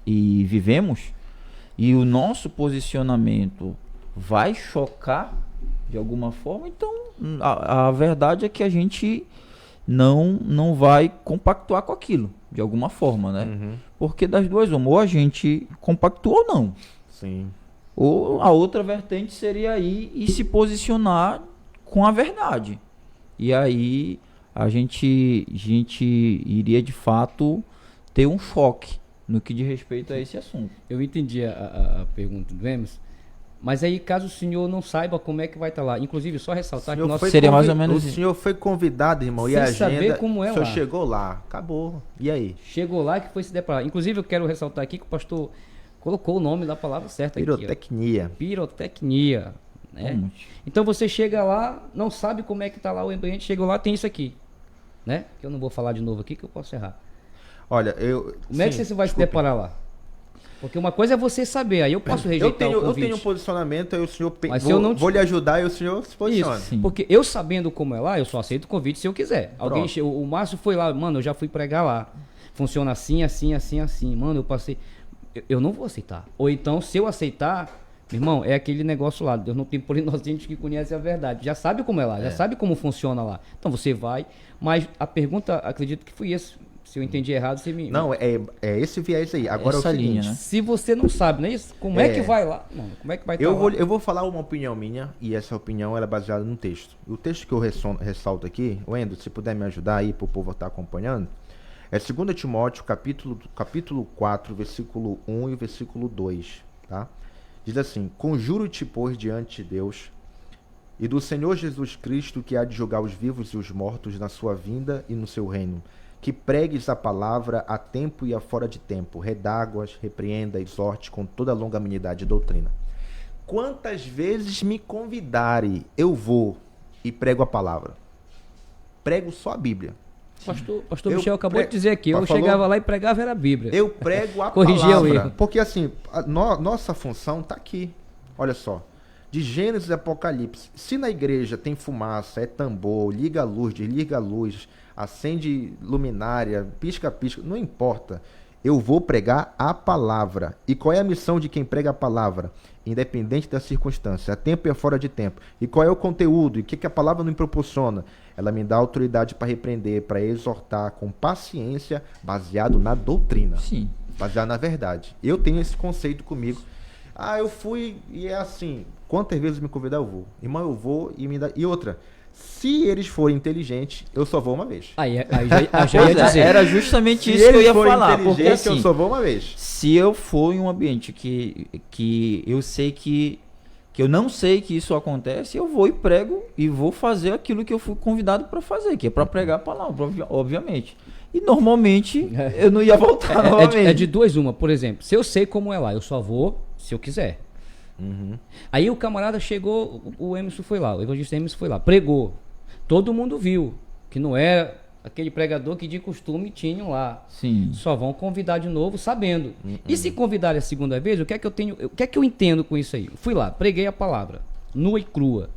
vivemos, e o nosso posicionamento vai chocar de alguma forma, então a verdade é que a gente não vai compactuar com aquilo, de alguma forma, né? Uhum. Porque das duas, ou a gente compactua ou não. Sim. Ou a outra vertente seria ir e se posicionar com a verdade. E aí a gente iria de fato ter um choque no que diz respeito a esse assunto. Eu entendi a pergunta do Emerson. Mas aí, caso o senhor não saiba como é que vai estar lá, inclusive só ressaltar que o nosso... Seria mais ou menos O isso. senhor foi convidado, irmão, e Sem a agenda... saber como é o senhor lá. chegou lá, acabou. E aí? Chegou lá que foi se deparar. Inclusive, eu quero ressaltar aqui que o pastor colocou o nome da palavra certa aqui. Pirotecnia. Ó. Pirotecnia. Né? Vamos. Então você chega lá, não sabe como é que está lá o ambiente, chegou lá, tem isso aqui. Né? Que eu não vou falar de novo aqui, que eu posso errar. Olha, eu... Como é que você vai se deparar lá? Porque uma coisa é você saber, aí eu posso rejeitar o eu convite. tenho um posicionamento, aí o senhor... Mas se eu não te- Vou lhe ajudar e o senhor se posiciona. Isso, Sim. porque eu sabendo como é lá, eu só aceito o convite se eu quiser. Alguém Pronto. o Márcio foi lá, mano, eu já fui pregar lá. Funciona assim, assim, assim, assim. Mano, eu passei. Eu não vou aceitar. Ou então, se eu aceitar, meu irmão, é aquele negócio lá. Deus não tem por inocente que conhece a verdade. Já sabe como é lá, já sabe como funciona lá. Então você vai. Mas a pergunta, acredito que foi esse. Se eu entendi errado, você me. Não, é esse viés aí. Agora Essa é o seguinte, linha, né? Se você não sabe, não é isso? Como é que vai lá? Mano, como é que vai estar lá? eu vou falar uma opinião minha, e essa opinião ela é baseada no texto. O texto que eu ressalto aqui, Wendel, se puder me ajudar aí para o povo estar acompanhando, É 2 Timóteo, capítulo 4, versículo 1 e versículo 2, tá? Diz assim: conjuro-te, pois, diante de Deus e do Senhor Jesus Cristo, que há de julgar os vivos e os mortos na sua vinda e no seu reino, que pregues a palavra a tempo e a fora de tempo, redáguas, repreenda, exorte com toda a longanimidade e doutrina. Quantas vezes me convidarem, eu vou e prego a palavra. Prego só a Bíblia. Pastor Michel acabou de dizer aqui, eu falou? chegava lá e pregava era a Bíblia. Eu prego a Corrigia o palavra. erro. Porque assim, nossa função está aqui. Olha só. De Gênesis e Apocalipse. Se na igreja tem fumaça, é tambor, liga a luz, desliga a luz, acende luminária, pisca-pisca, não importa. Eu vou pregar a palavra. E qual é a missão de quem prega a palavra? Independente da circunstância, a tempo e a fora de tempo. E qual é o conteúdo? E o que a palavra me proporciona? Ela me dá autoridade para repreender, para exortar com paciência, baseado na doutrina. Sim. Baseado na verdade. Eu tenho esse conceito comigo. Eu fui e é assim. Quantas vezes me convidar, eu vou. Irmão, eu vou e me dá. E outra, se eles forem inteligentes, eu só vou uma vez. Aí já ia dizer. Era justamente Se isso que eu eles ia forem falar. Porque inteligentes, assim, eu só vou uma vez. se eu for em um ambiente que eu sei que eu não sei que isso acontece, eu vou e prego e vou fazer aquilo que eu fui convidado para fazer, que é para pregar a palavra, obviamente. E normalmente eu não ia voltar novamente. É de duas uma, por exemplo, se eu sei como é lá, eu só vou se eu quiser. Uhum. Aí o camarada chegou, o Emerson foi lá, o evangelista Emerson foi lá, pregou. Todo mundo viu que não era aquele pregador que de costume tinham lá. Sim. Só vão convidar de novo sabendo. E se convidarem a segunda vez, o que é que eu entendo com isso aí? Fui lá, preguei a palavra, nua e crua.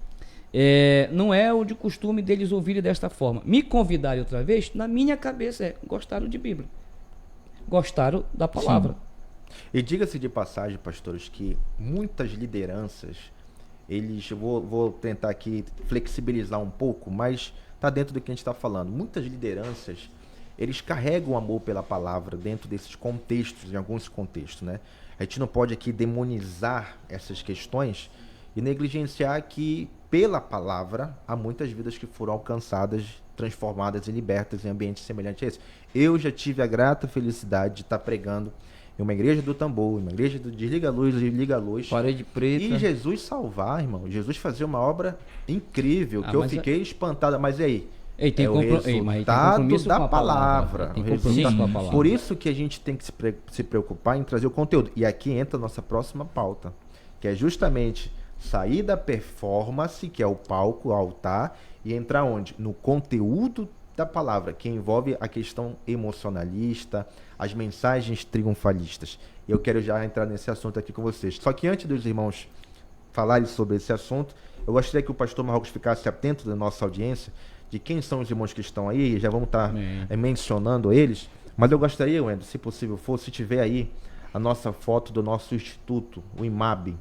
Não é o de costume deles ouvirem desta forma. Me convidarem outra vez, na minha cabeça gostaram de Bíblia. Gostaram da palavra. Sim. E diga-se de passagem, pastores, que muitas lideranças, vou tentar aqui flexibilizar um pouco, mas está dentro do que a gente está falando. Muitas lideranças, eles carregam amor pela palavra dentro desses contextos, em alguns contextos, né? A gente não pode aqui demonizar essas questões e negligenciar que, pela palavra, há muitas vidas que foram alcançadas, transformadas e libertas em ambientes semelhantes a esse. Eu já tive a grata felicidade de estar pregando em uma igreja do tambor, em uma igreja do desliga a luz, liga a luz. Parede preta. E Jesus salvar, irmão. Jesus fazia uma obra incrível, que eu fiquei espantado. Mas e aí? Tem o resultado da palavra. Tem compromisso com a palavra. Por isso que a gente tem que se preocupar em trazer o conteúdo. E aqui entra a nossa próxima pauta, que é justamente sair da performance, que é o palco, o altar, e entrar onde? No conteúdo da palavra, que envolve a questão emocionalista, as mensagens triunfalistas. E eu quero já entrar nesse assunto aqui com vocês. Só que antes dos irmãos falarem sobre esse assunto, eu gostaria que o pastor Marcos ficasse atento da nossa audiência, de quem são os irmãos que estão aí, já vamos estar mencionando eles, mas eu gostaria, Wendel, se possível for, se tiver aí a nossa foto do nosso instituto, o IMAB,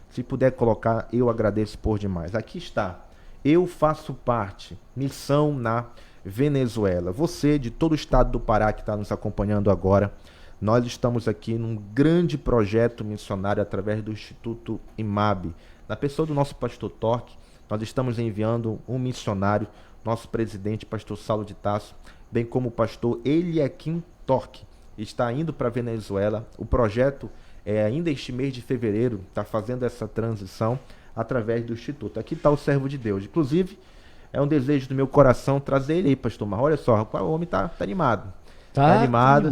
se puder colocar, eu agradeço por demais. Aqui está, eu faço parte, missão na Venezuela. Você de todo o estado do Pará que está nos acompanhando agora, nós estamos aqui num grande projeto missionário através do Instituto IMAB. Na pessoa do nosso pastor Torque, nós estamos enviando um missionário, nosso presidente, pastor Saulo de Tasso, bem como o pastor Eliakim Torque, está indo para a Venezuela. O projeto ainda este mês de fevereiro, está fazendo essa transição através do Instituto. Aqui está o servo de Deus. Inclusive, é um desejo do meu coração trazer ele aí, pastor Marcos. Olha só, o homem tá animado. Tá animado.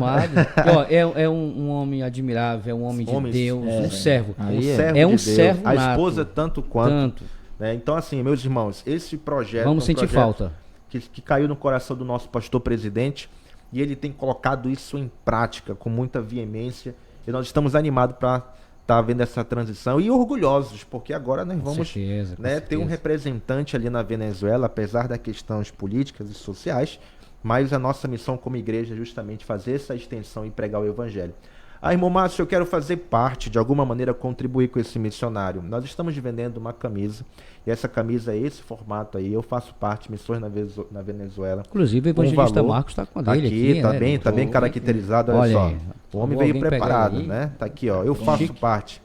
É um homem admirável, é um homem de Deus, um servo. Um servo nato. A esposa tanto quanto. Né? Então, assim, meus irmãos, esse projeto... Vamos sentir falta. Que caiu no coração do nosso pastor presidente, e ele tem colocado isso em prática com muita veemência, e nós estamos animados para estar vendo essa transição e orgulhosos, porque agora nós vamos ter um representante ali na Venezuela, apesar das questões políticas e sociais, mas a nossa missão como igreja é justamente fazer essa extensão e pregar o evangelho. Irmão Márcio, eu quero fazer parte, de alguma maneira, contribuir com esse missionário. Nós estamos vendendo uma camisa, e essa camisa é esse formato aí. Eu faço parte, Missões na Venezuela. Inclusive, o evangelista Marcos está com a dele aqui. Tá bem caracterizado, olha só. O homem veio preparado, né? Tá aqui, ó. Eu faço parte.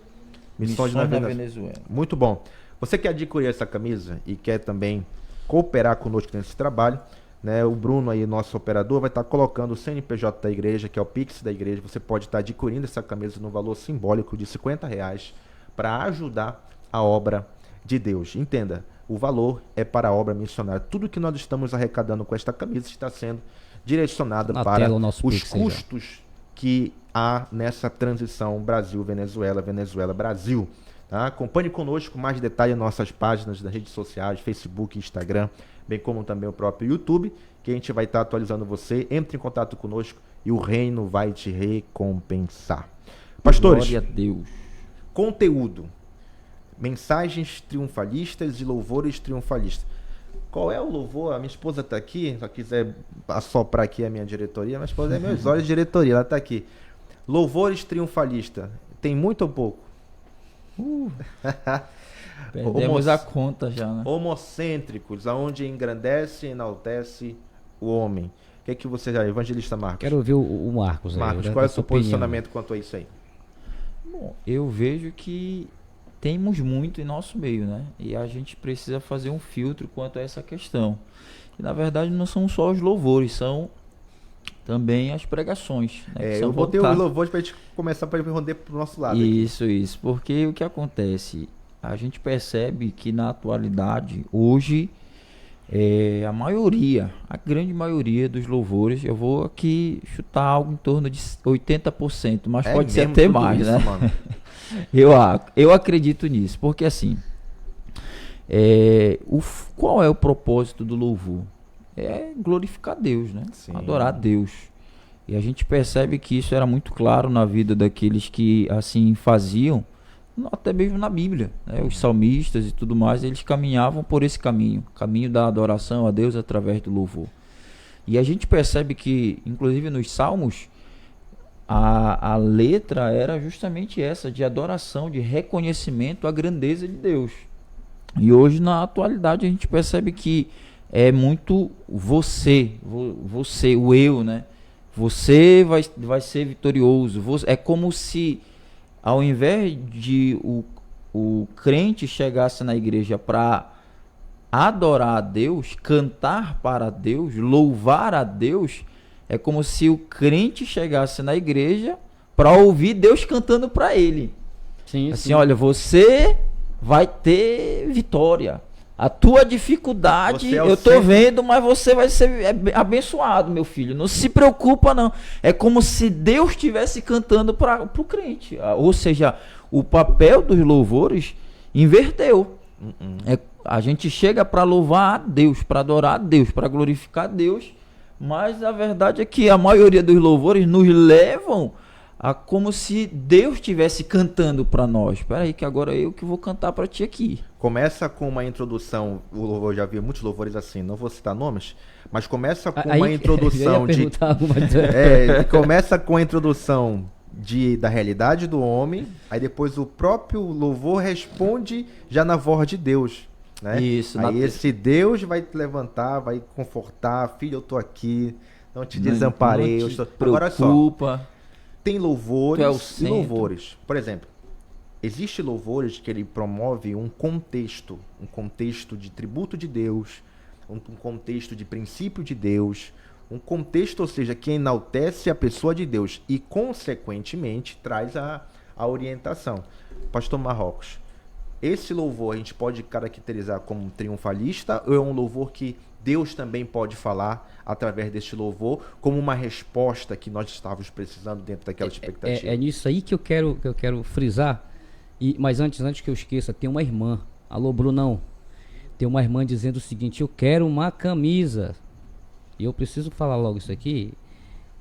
Missões na Venezuela. Muito bom. Você que adquirir essa camisa e quer também cooperar conosco nesse trabalho, né? O Bruno aí, nosso operador, vai estar colocando o CNPJ da igreja, que é o Pix da igreja. Você pode estar adquirindo essa camisa no valor simbólico de R$50 para ajudar a obra de Deus. Entenda, o valor é para a obra missionária. Tudo que nós estamos arrecadando com esta camisa está sendo direcionado para os custos que há nessa transição Brasil-Venezuela, Venezuela-Brasil. Tá? Acompanhe conosco mais detalhes em nossas páginas das redes sociais, Facebook, Instagram, bem como também o próprio YouTube, que a gente vai estar atualizando você. Entre em contato conosco e o reino vai te recompensar. Pastores, glória a Deus. Conteúdo, mensagens triunfalistas e louvores triunfalistas. Qual é o louvor? A minha esposa está aqui, se ela quiser assoprar aqui a minha diretoria, minha esposa é meus olhos de diretoria, ela está aqui. Louvores triunfalistas, tem muito ou pouco? Perdemos a conta já, né? Homocêntricos, aonde engrandece e enaltece o homem. O que é que você já, Evangelista Marcos? Quero ouvir o Marcos. Marcos, qual é o seu posicionamento quanto a isso aí? Bom, eu vejo que temos muito em nosso meio, né? E a gente precisa fazer um filtro quanto a essa questão. E, na verdade, não são só os louvores, são também as pregações. Né, eu botei os louvores para a gente começar para responder para o nosso lado. Isso, porque o que acontece? A gente percebe que na atualidade, hoje, a grande maioria dos louvores, eu vou aqui chutar algo em torno de 80%, mas pode ser até mais, isso, né? Mano. Eu acredito nisso, porque assim, qual é o propósito do louvor? É glorificar Deus, né? Sim. Adorar Deus. E a gente percebe que isso era muito claro na vida daqueles que assim faziam, até mesmo na Bíblia, né? Os salmistas e tudo mais, eles caminhavam por esse caminho da adoração a Deus através do louvor. E a gente percebe que, inclusive nos Salmos, a letra era justamente essa, de adoração, de reconhecimento à grandeza de Deus. E hoje, na atualidade, a gente percebe que é muito você, o eu, né? Você vai ser vitorioso. É como se, ao invés de o crente chegasse na igreja para adorar a Deus, cantar para Deus, louvar a Deus, é como se o crente chegasse na igreja para ouvir Deus cantando para ele. Sim, assim, sim. Olha, você vai ter vitória. A tua dificuldade, eu tô vendo, mas você vai ser abençoado, meu filho. Não se preocupa, não. É como se Deus estivesse cantando para o crente. Ou seja, o papel dos louvores inverteu. A gente chega para louvar a Deus, para adorar a Deus, para glorificar a Deus. Mas a verdade é que a maioria dos louvores nos levam a como se Deus estivesse cantando para nós. Espera aí que agora eu que vou cantar para ti aqui. Começa com uma introdução, eu já vi muitos louvores assim, não vou citar nomes, mas começa com uma introdução começa com a introdução da realidade do homem, aí depois o próprio louvor responde já na voz de Deus. Né? Isso, aí esse Deus vai te levantar, vai confortar, filho, eu tô aqui, não te desamparei. Não te preocupa. Agora só, tem louvores e louvores. Por exemplo, existe louvores que ele promove um contexto de tributo de Deus, um contexto de princípio de Deus, um contexto, ou seja, que enaltece a pessoa de Deus e, consequentemente, traz a orientação. Pastor Marrocos, esse louvor a gente pode caracterizar como triunfalista ou é um louvor que Deus também pode falar através deste louvor como uma resposta que nós estávamos precisando dentro daquela expectativa? É nisso aí que eu quero frisar. Mas antes que eu esqueça, tem uma irmã. Alô, Brunão. Tem uma irmã dizendo o seguinte: eu quero uma camisa. E eu preciso falar logo isso aqui.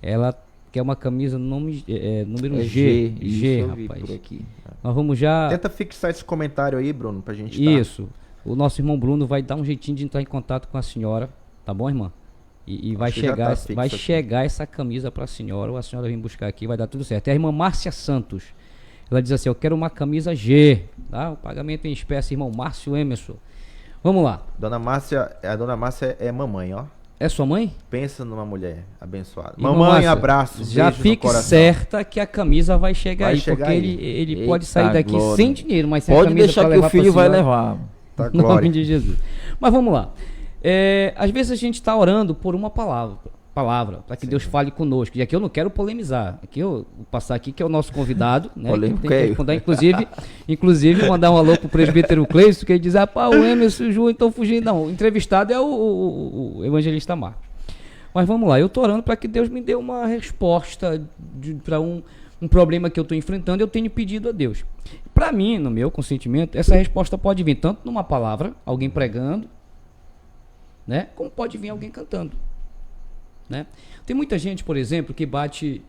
Ela quer uma camisa número G. G, rapaz. Por aqui. Nós vamos já... Tenta fixar esse comentário aí, Bruno, pra gente Isso. O nosso irmão Bruno vai dar um jeitinho de entrar em contato com a senhora. Tá bom, irmã? E vai chegar essa camisa pra senhora. Ou a senhora vem buscar aqui, vai dar tudo certo. É a irmã Márcia Santos. Ela diz assim: eu quero uma camisa G. Tá? O pagamento em espécie, irmão Márcio Emerson. Vamos lá. A dona Márcia é mamãe, ó. É sua mãe? Pensa numa mulher abençoada. Irmã mamãe, Márcia, abraço, já beijo fique no coração. certa que a camisa vai chegar aí, porque ele pode sair daqui glória. Sem dinheiro, mas sem pode a camisa deixar que o filho vai levar. Tá, em nome de Jesus. Mas vamos lá. Às vezes a gente está orando por uma palavra para que Deus fale conosco. E aqui eu não quero polemizar. Aqui eu vou passar aqui que é o nosso convidado, né? Que tem que responder, inclusive mandar um alô pro presbítero Cleison, que ele diz: o Emerson e o Ju estão fugindo. Não, o entrevistado é o evangelista Marcos. Mas vamos lá, eu estou orando para que Deus me dê uma resposta para um problema que eu estou enfrentando. Eu tenho pedido a Deus. Para mim, no meu consentimento, essa resposta pode vir tanto numa palavra, alguém pregando, né? Como pode vir alguém cantando. Né? Tem muita gente, por exemplo, que bate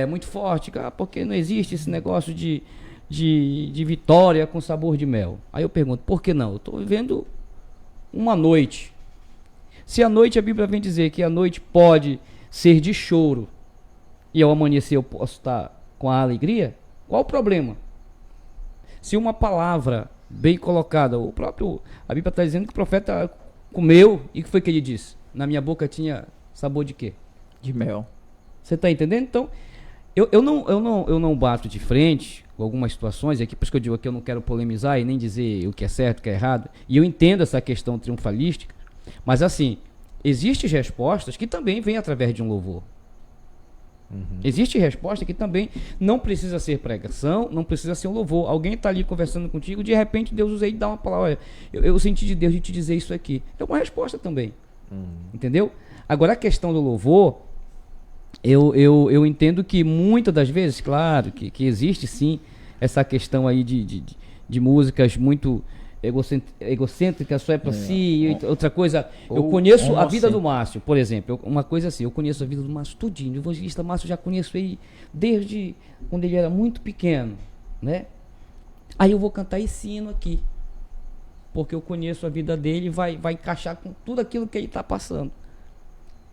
muito forte, porque não existe esse negócio de vitória com sabor de mel. Aí eu pergunto, por que não? Eu estou vivendo uma noite. Se a noite, a Bíblia vem dizer que a noite pode ser de choro e ao amanhecer eu posso estar com a alegria, qual o problema? Se uma palavra bem colocada, a Bíblia está dizendo que o profeta comeu, e o que foi que ele disse? Na minha boca tinha sabor de quê? De mel. Você está entendendo? Então, eu não bato de frente com algumas situações, aqui por isso que eu digo que eu não quero polemizar e nem dizer o que é certo, o que é errado, e eu entendo essa questão triunfalística, mas assim, existem respostas que também vêm através de um louvor. Existe resposta que também não precisa ser pregação, não precisa ser um louvor. Alguém está ali conversando contigo, de repente Deus usa e dá uma palavra: olha, eu senti de Deus de te dizer isso aqui. É uma resposta também. Entendeu? Agora a questão do louvor, eu entendo que muitas das vezes, claro, que existe sim essa questão aí de músicas muito egocêntricas, só é para si, e outra coisa. Eu conheço a vida do Márcio, por exemplo, uma coisa assim, eu conheço a vida do Márcio tudinho. O evangelista Márcio eu já conheço ele desde quando ele era muito pequeno, né? Aí eu vou cantar esse hino aqui, porque eu conheço a vida dele e vai encaixar com tudo aquilo que ele está passando.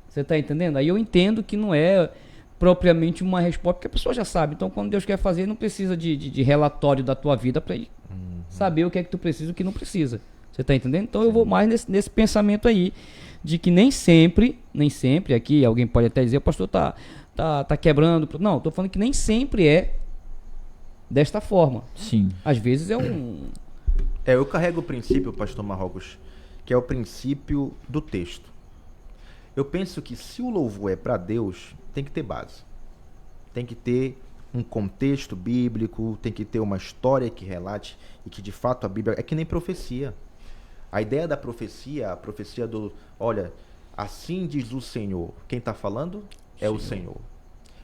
Você está entendendo? Aí eu entendo que não é propriamente uma resposta, porque a pessoa já sabe. Então, quando Deus quer fazer, não precisa de relatório da tua vida para ele saber o que é que tu precisa e o que não precisa. Você está entendendo? Então, eu vou mais nesse pensamento aí, de que nem sempre, aqui alguém pode até dizer: o pastor tá quebrando. Não, estou falando que nem sempre é desta forma. Sim. Às vezes eu carrego o princípio, pastor Marrocos, que é o princípio do texto. Eu penso que se o louvor é para Deus, tem que ter base. Tem que ter um contexto bíblico, tem que ter uma história que relate e que de fato a Bíblia é que nem profecia. A ideia da profecia, a profecia do, olha, assim diz o Senhor. Quem está falando é o Senhor.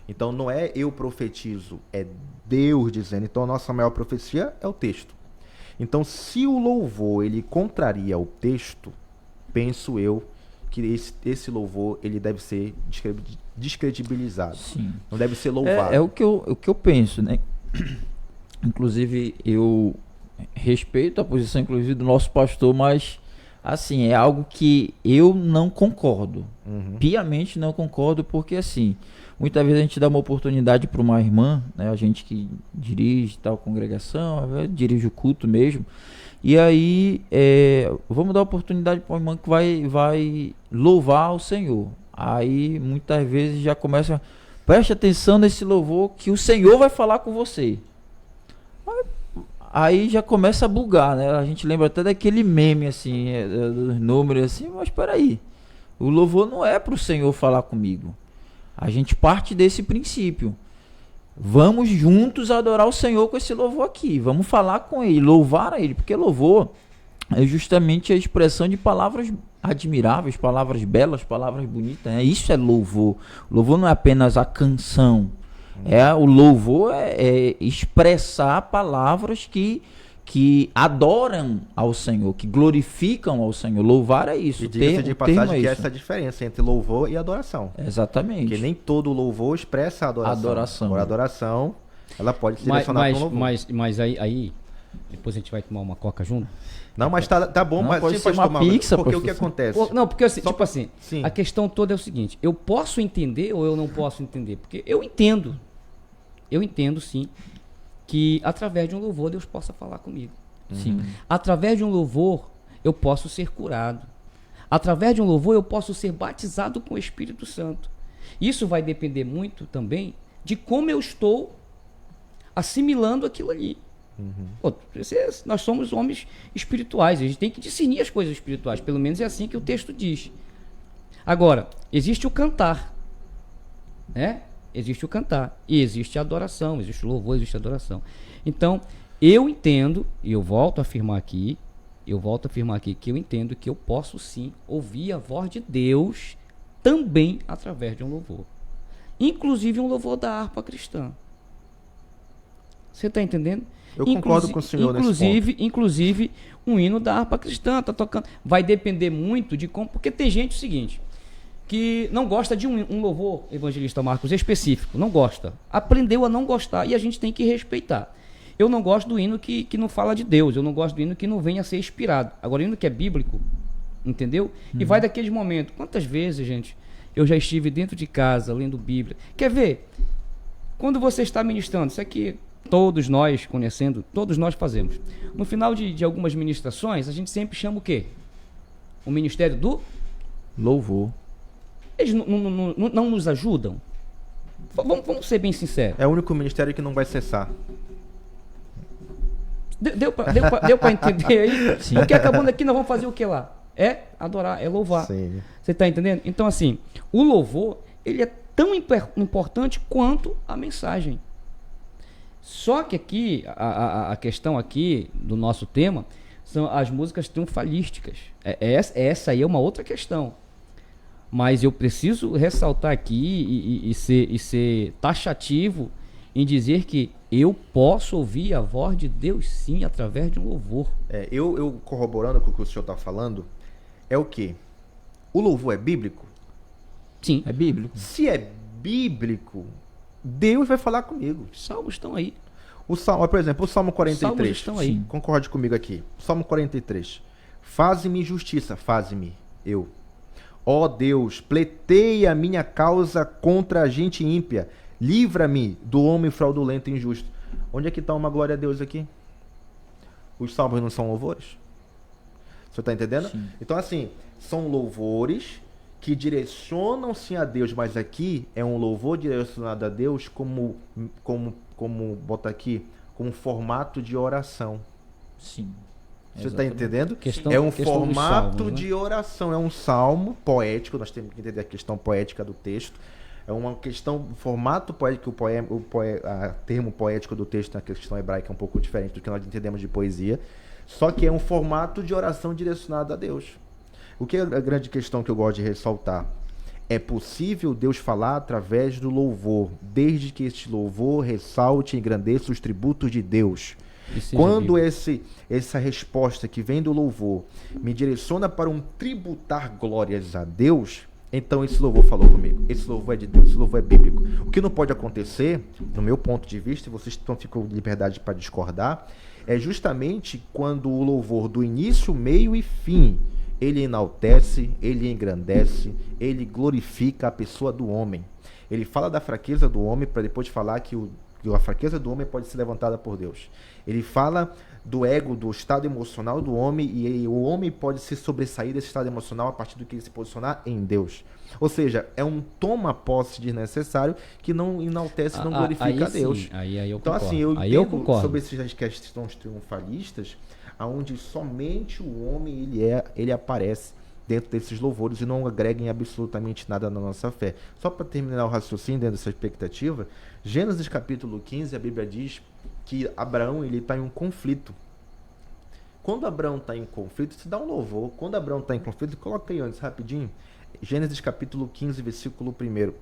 Então não é eu profetizo, é Deus dizendo. Então a nossa maior profecia é o texto. Então se o louvor ele contraria o texto, penso eu que esse louvor ele deve ser descredibilizado. Sim. Não deve ser louvado. É o que eu penso, né? Inclusive, eu respeito a posição, inclusive, do nosso pastor, mas, assim, é algo que eu não concordo. Piamente não concordo, porque, assim, muitas vezes a gente dá uma oportunidade para uma irmã, né? A gente que dirige tal congregação, dirige o culto mesmo. E aí, vamos dar oportunidade para uma irmã que vai louvar o Senhor. Aí, muitas vezes, já começa, preste atenção nesse louvor que o Senhor vai falar com você. Aí já começa a bugar, né? A gente lembra até daquele meme, assim, dos números, assim, mas espera aí. O louvor não é para o Senhor falar comigo. A gente parte desse princípio. Vamos juntos adorar o Senhor com esse louvor aqui. Vamos falar com Ele, louvar a Ele. Porque louvor é justamente a expressão de palavras admiráveis, palavras belas, palavras bonitas. Né? Isso é louvor. O louvor não é apenas a canção. O louvor é expressar palavras que adoram ao Senhor, que glorificam ao Senhor. Louvar é isso. E diga-se de passagem que essa é a diferença entre louvor e adoração. Exatamente. Porque nem todo louvor expressa a adoração. Agora, a adoração, ela pode se direcionar para um louvor. Mas aí, depois a gente vai tomar uma coca junto? Não, mas tá bom. Não, mas pode ser uma pizza. Porque o que acontece? Não, porque assim, a questão toda é o seguinte: eu posso entender ou eu não posso entender? Porque eu entendo sim, que através de um louvor Deus possa falar comigo. Sim. Através de um louvor eu posso ser curado. Através de um louvor eu posso ser batizado com o Espírito Santo. Isso vai depender muito também de como eu estou assimilando aquilo ali. Pô, nós somos homens espirituais, a gente tem que discernir as coisas espirituais, pelo menos é assim que o texto diz. Agora, existe o cantar, né? Existe o cantar, e existe a adoração, existe o louvor, existe a adoração. Então, eu entendo, e eu volto a afirmar aqui, que eu entendo que eu posso sim ouvir a voz de Deus também através de um louvor. Inclusive um louvor da harpa cristã. Você está entendendo? Eu concordo com o senhor nesse ponto. Inclusive um hino da harpa cristã, tá tocando. Vai depender muito de como. Porque tem gente o seguinte, que não gosta de um louvor, evangelista Marcos, específico. Não gosta. Aprendeu a não gostar e a gente tem que respeitar. Eu não gosto do hino que não fala de Deus. Eu não gosto do hino que não vem a ser inspirado. Agora, o hino que é bíblico, entendeu? E vai daqueles momentos. Quantas vezes, gente, eu já estive dentro de casa lendo Bíblia. Quer ver? Quando você está ministrando, isso aqui todos nós conhecendo, todos nós fazemos. No final de algumas ministrações, a gente sempre chama o quê? O ministério do Louvor. Eles não nos ajudam? Vamos ser bem sinceros. É o único ministério que não vai cessar. Deu para entender aí? Sim. Porque acabando aqui, nós vamos fazer o que lá? É adorar, é louvar. Sim. Você está entendendo? Então, assim, o louvor, ele é tão importante quanto a mensagem. Só que aqui, a questão aqui do nosso tema são as músicas triunfalísticas. Essa aí é uma outra questão. Mas eu preciso ressaltar aqui e ser taxativo em dizer que eu posso ouvir a voz de Deus sim através de um louvor. Eu corroborando com o que o senhor está falando, é o quê? O louvor é bíblico? Sim. É bíblico. Se é bíblico, Deus vai falar comigo. Os salmos estão aí. Por exemplo, o Salmo 43. Os salmos estão aí. Concorde comigo aqui. Salmo 43. Faze-me justiça, faze-me eu. Ó Deus, pleiteia a minha causa contra a gente ímpia. Livra-me do homem fraudulento e injusto. Onde é que está uma glória a Deus aqui? Os salmos não são louvores? Você está entendendo? Sim. Então, assim, são louvores que direcionam-se a Deus, mas aqui é um louvor direcionado a Deus como bota aqui, como formato de oração. Sim. Você está entendendo? Questão é um dos salmos, formato né? de oração, é um salmo poético, nós temos que entender a questão poética do texto. É uma questão, formato poético, termo poético do texto na questão hebraica é um pouco diferente do que nós entendemos de poesia, só que é um formato de oração direcionado a Deus. O que é a grande questão que eu gosto de ressaltar? É possível Deus falar através do louvor, desde que este louvor ressalte e engrandeça os tributos de Deus. Quando essa resposta que vem do louvor me direciona para um tributar glórias a Deus, então esse louvor falou comigo. Esse louvor é de Deus, esse louvor é bíblico. O que não pode acontecer, no meu ponto de vista, e vocês não ficam de liberdade para discordar, é justamente quando o louvor do início, meio e fim, ele enaltece, ele engrandece, ele glorifica a pessoa do homem. Ele fala da fraqueza do homem para depois falar que a fraqueza do homem pode ser levantada por Deus. Ele fala do ego, do estado emocional do homem, e o homem pode se sobressair desse estado emocional a partir do que ele se posicionar em Deus. Ou seja, é um toma posse desnecessário que não enaltece, não glorifica a Deus. Sim. Aí eu então, concordo. assim, eu aí eu entendo concordo. sobre essas questões triunfalistas, onde somente o homem ele aparece dentro desses louvores e não agrega em absolutamente nada na nossa fé. Só para terminar o raciocínio dentro dessa expectativa, Gênesis capítulo 15, a Bíblia diz que Abraão está em um conflito. Quando Abraão está em conflito, se dá um louvor. Quando Abraão está em conflito, coloca aí antes, rapidinho. Gênesis capítulo 15, versículo 1.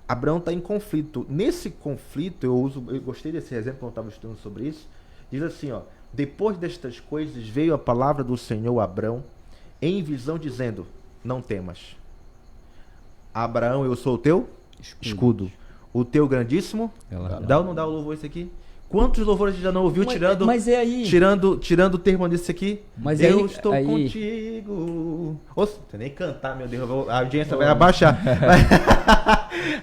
Abraão está em conflito. Nesse conflito, eu gostei desse exemplo quando eu estava estudando sobre isso. Diz assim, ó: depois destas coisas veio a palavra do Senhor a Abraão em visão dizendo: não temas. Abraão, eu sou o teu escudo. O teu grandíssimo. Dá ou não dá o louvor esse aqui? Quantos louvores a gente já não ouviu mas é aí. tirando o termo desse aqui? Mas eu estou aí. Contigo. Nossa, não nem cantar, meu Deus. A audiência vai abaixar.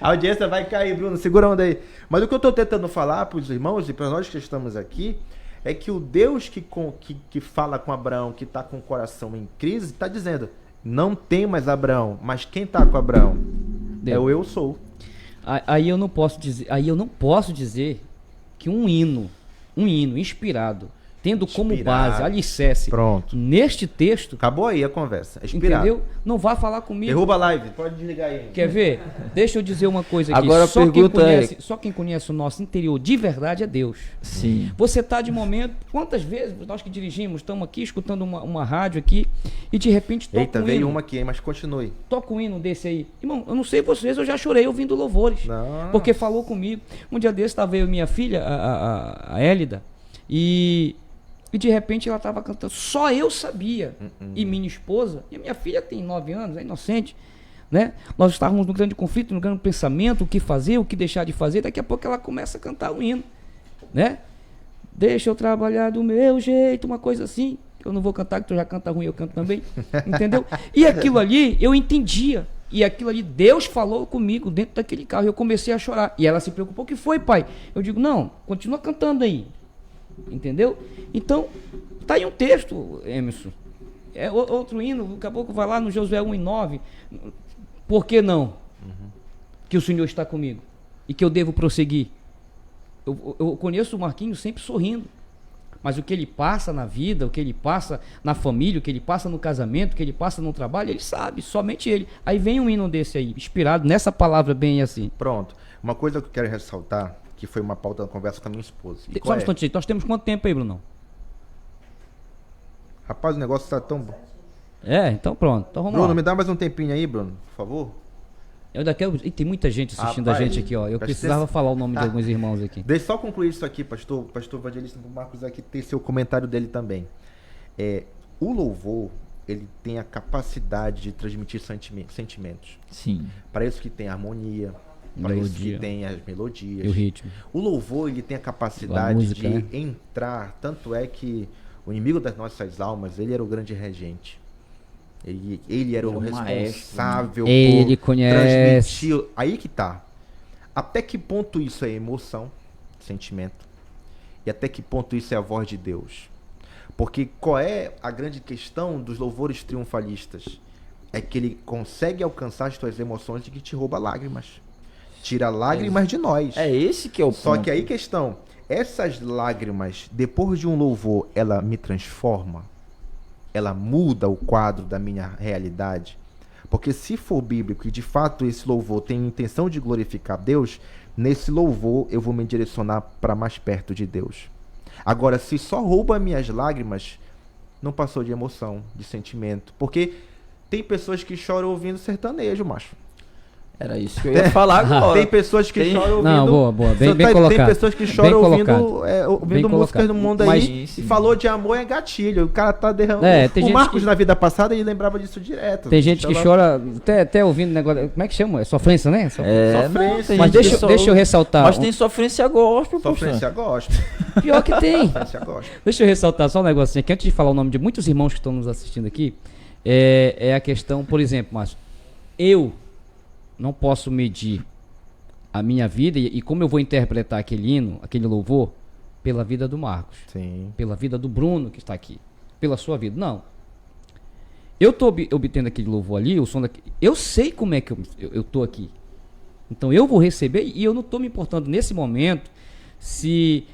A audiência vai cair, Bruno. Segura a onda aí. Mas o que eu estou tentando falar para os irmãos e para nós que estamos aqui é que o Deus que fala com Abraão, que está com o coração em crise, está dizendo: não tem mais Abraão, mas quem está com Abraão? Deus. É o eu sou. Aí eu não posso dizer que um hino um hino inspirado, tendo como Inspirado. base, alicerce, Pronto. neste texto, Acabou aí a conversa. Inspirado. entendeu? Não vá falar comigo. Derruba a live. Pode desligar aí. Quer ver? Deixa eu dizer uma coisa aqui. Agora a pergunta só quem conhece o nosso interior de verdade é Deus. Sim. Você está de momento, quantas vezes nós que dirigimos, estamos aqui escutando uma rádio aqui e de repente toca Eita, um veio hino, uma aqui, hein, mas continue. toca um hino desse aí. Irmão, eu não sei vocês, eu já chorei ouvindo louvores. Não. Porque falou comigo. Um dia desse estava eu e minha filha, a Hélida, e de repente ela estava cantando. Só eu sabia. E minha esposa, e a minha filha tem 9 anos, é inocente, né? Nós estávamos num grande conflito, num grande pensamento, o que fazer, o que deixar de fazer. Daqui a pouco ela começa a cantar um hino, né? Deixa eu trabalhar do meu jeito, uma coisa assim. Eu não vou cantar, que tu já canta ruim, eu canto também. Entendeu? E aquilo ali, eu entendia. E aquilo ali, Deus falou comigo dentro daquele carro. Eu comecei a chorar. E ela se preocupou. O que foi, pai? Eu digo, não, continua cantando aí. Entendeu? Então, tá aí um texto, Emerson. É outro hino, o caboclo vai lá no Josué 1:9. Por que não? Que o Senhor está comigo. E que eu devo prosseguir. Eu conheço o Marquinhos sempre sorrindo. Mas o que ele passa na vida, o que ele passa na família, o que ele passa no casamento, o que ele passa no trabalho, ele sabe, somente ele. Aí vem um hino desse aí, inspirado nessa palavra bem assim. Pronto. Uma coisa que eu quero ressaltar, que foi uma pauta da conversa com a minha esposa. E Só qual um é? instantinho, nós temos quanto tempo aí, Bruno? Rapaz, o negócio tá tão bom. Então pronto. Então vamos Bruno, lá. me dá mais um tempinho aí, Bruno, por favor. E tem muita gente assistindo Rapaz, a gente aqui, ó. Eu presta precisava atenção. falar o nome de alguns irmãos aqui. Deixa eu só concluir isso aqui, pastor evangelista Marcos, aqui ter seu comentário dele também. O louvor, ele tem a capacidade de transmitir sentimentos. Sim. Para isso que tem harmonia, para isso que Melodia. tem as melodias. E o ritmo. O louvor, ele tem a A capacidade música, de né? entrar, tanto é que o inimigo das nossas almas, ele era o grande regente. Ele era o Era o maestro, responsável Ele por conhece. transmitir. Aí que tá. Até que ponto isso é emoção, sentimento? E até que ponto isso é a voz de Deus? Porque qual é a grande questão dos louvores triunfalistas? É que ele consegue alcançar as tuas emoções de que te rouba lágrimas. Tira lágrimas de nós. É esse que é o Só ponto. que aí questão, essas lágrimas, depois de um louvor, ela me transforma? Ela muda o quadro da minha realidade? Porque se for bíblico e de fato esse louvor tem intenção de glorificar Deus, nesse louvor eu vou me direcionar para mais perto de Deus. Agora, se só rouba minhas lágrimas, não passou de emoção, de sentimento. Porque tem pessoas que choram ouvindo sertanejo, macho. Era isso que eu ia falar agora. Tem pessoas que Tem- choram ouvindo... Não, boa. Bem Tem colocado. pessoas que Bem choram ouvindo, colocado. Bem músicas colocado. do mundo Mas- aí. E falou de amor é gatilho. O cara tá derramando. Tem O gente Marcos que- na vida passada ele lembrava disso direto. Tem gente que Chora- chora até ouvindo negócio. Como é que chama? É sofrência, né? É, Sofrência. não, tem Mas gente que deixa eu ressaltar. Mas tem sofrência gospel, Sofrência poxa. gosta. Pior que tem. Sofrência gosta. Deixa eu ressaltar só um negocinho aqui, antes de falar o nome de muitos irmãos que estão nos assistindo aqui. É a questão, por exemplo, Márcio, eu não posso medir a minha vida e como eu vou interpretar aquele hino, aquele louvor, pela vida do Marcos, Sim. pela vida do Bruno que está aqui, pela sua vida. Não. Eu estou obtendo aquele louvor ali, o som daqui. Eu sei como é que eu estou aqui. Então eu vou receber e eu não estou me importando nesse momento se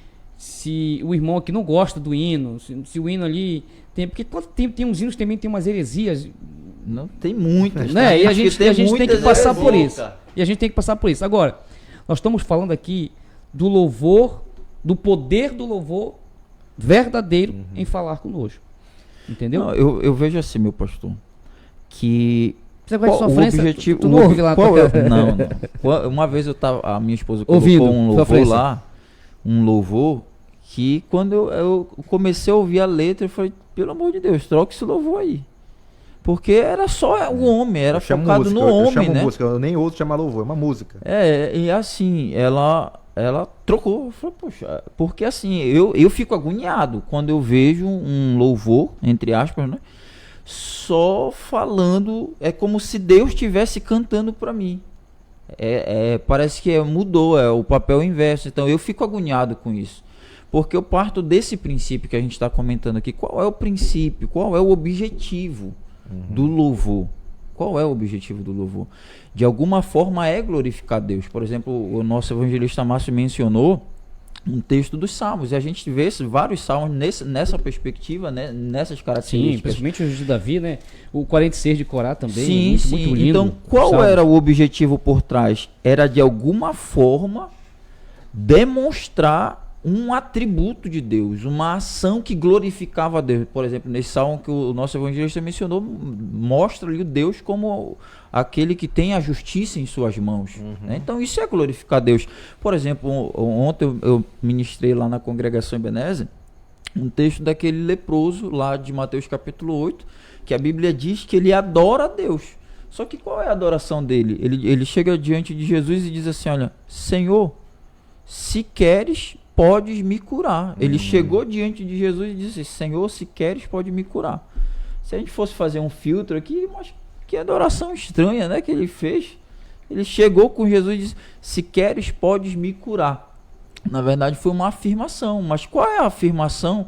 o irmão aqui não gosta do hino, se o hino ali tem, porque tem uns hinos também tem umas heresias, Não, tem muitas. né? tá? E a gente tem que muitas passar por heresias. isso. E a gente tem que passar por isso. Agora, nós estamos falando aqui do louvor, do poder do louvor verdadeiro em falar conosco. Entendeu? Não, eu vejo assim, meu pastor, que Você vai de qual o sofrência, objetivo, tu não ouve lá na qual tua é- casa. Não. Uma vez eu tava, a minha esposa colocou Ouvindo, um louvor sofrência. lá, um louvor que quando eu comecei a ouvir a letra, eu falei, pelo amor de Deus, troca esse louvor aí. Porque era só o homem, era Eu chamo focado música, no eu homem, chamo né? música, eu nem ouço chamar louvor, é uma música. E assim, ela trocou. Eu falei, poxa, porque assim, eu fico agoniado quando eu vejo um louvor, entre aspas, né? Só falando, é como se Deus estivesse cantando para mim. Parece que mudou, é o papel inverso. Então eu fico agoniado com isso. Porque eu parto desse princípio que a gente está comentando aqui. Qual é o princípio? Qual é o objetivo do louvor? Qual é o objetivo do louvor? De alguma forma é glorificar Deus. Por exemplo, o nosso evangelista Márcio mencionou um texto dos Salmos. E a gente vê vários salmos nessa perspectiva, né? Nessas Sim, características. principalmente os de Davi, né? O 46 de Corá também, Sim, muito, sim. muito lindo. Então, qual Salmo. era o objetivo por trás? Era de alguma forma demonstrar um atributo de Deus, uma ação que glorificava a Deus. Por exemplo, nesse salmo que o nosso evangelista mencionou, mostra ali o Deus como aquele que tem a justiça em suas mãos. Né? Então isso é glorificar a Deus. Por exemplo, ontem eu ministrei lá na congregação Ebenezer um texto daquele leproso lá de Mateus capítulo 8, que a Bíblia diz que ele adora a Deus. Só que qual é a adoração dele? Ele chega diante de Jesus e diz assim, olha, Senhor, se queres, podes me curar. Ele chegou diante de Jesus e disse, Senhor, se queres, pode me curar. Se a gente fosse fazer um filtro aqui, mas que adoração estranha, né, que ele fez. Ele chegou com Jesus e disse, se queres, podes me curar. Na verdade, foi uma afirmação. Mas qual é a afirmação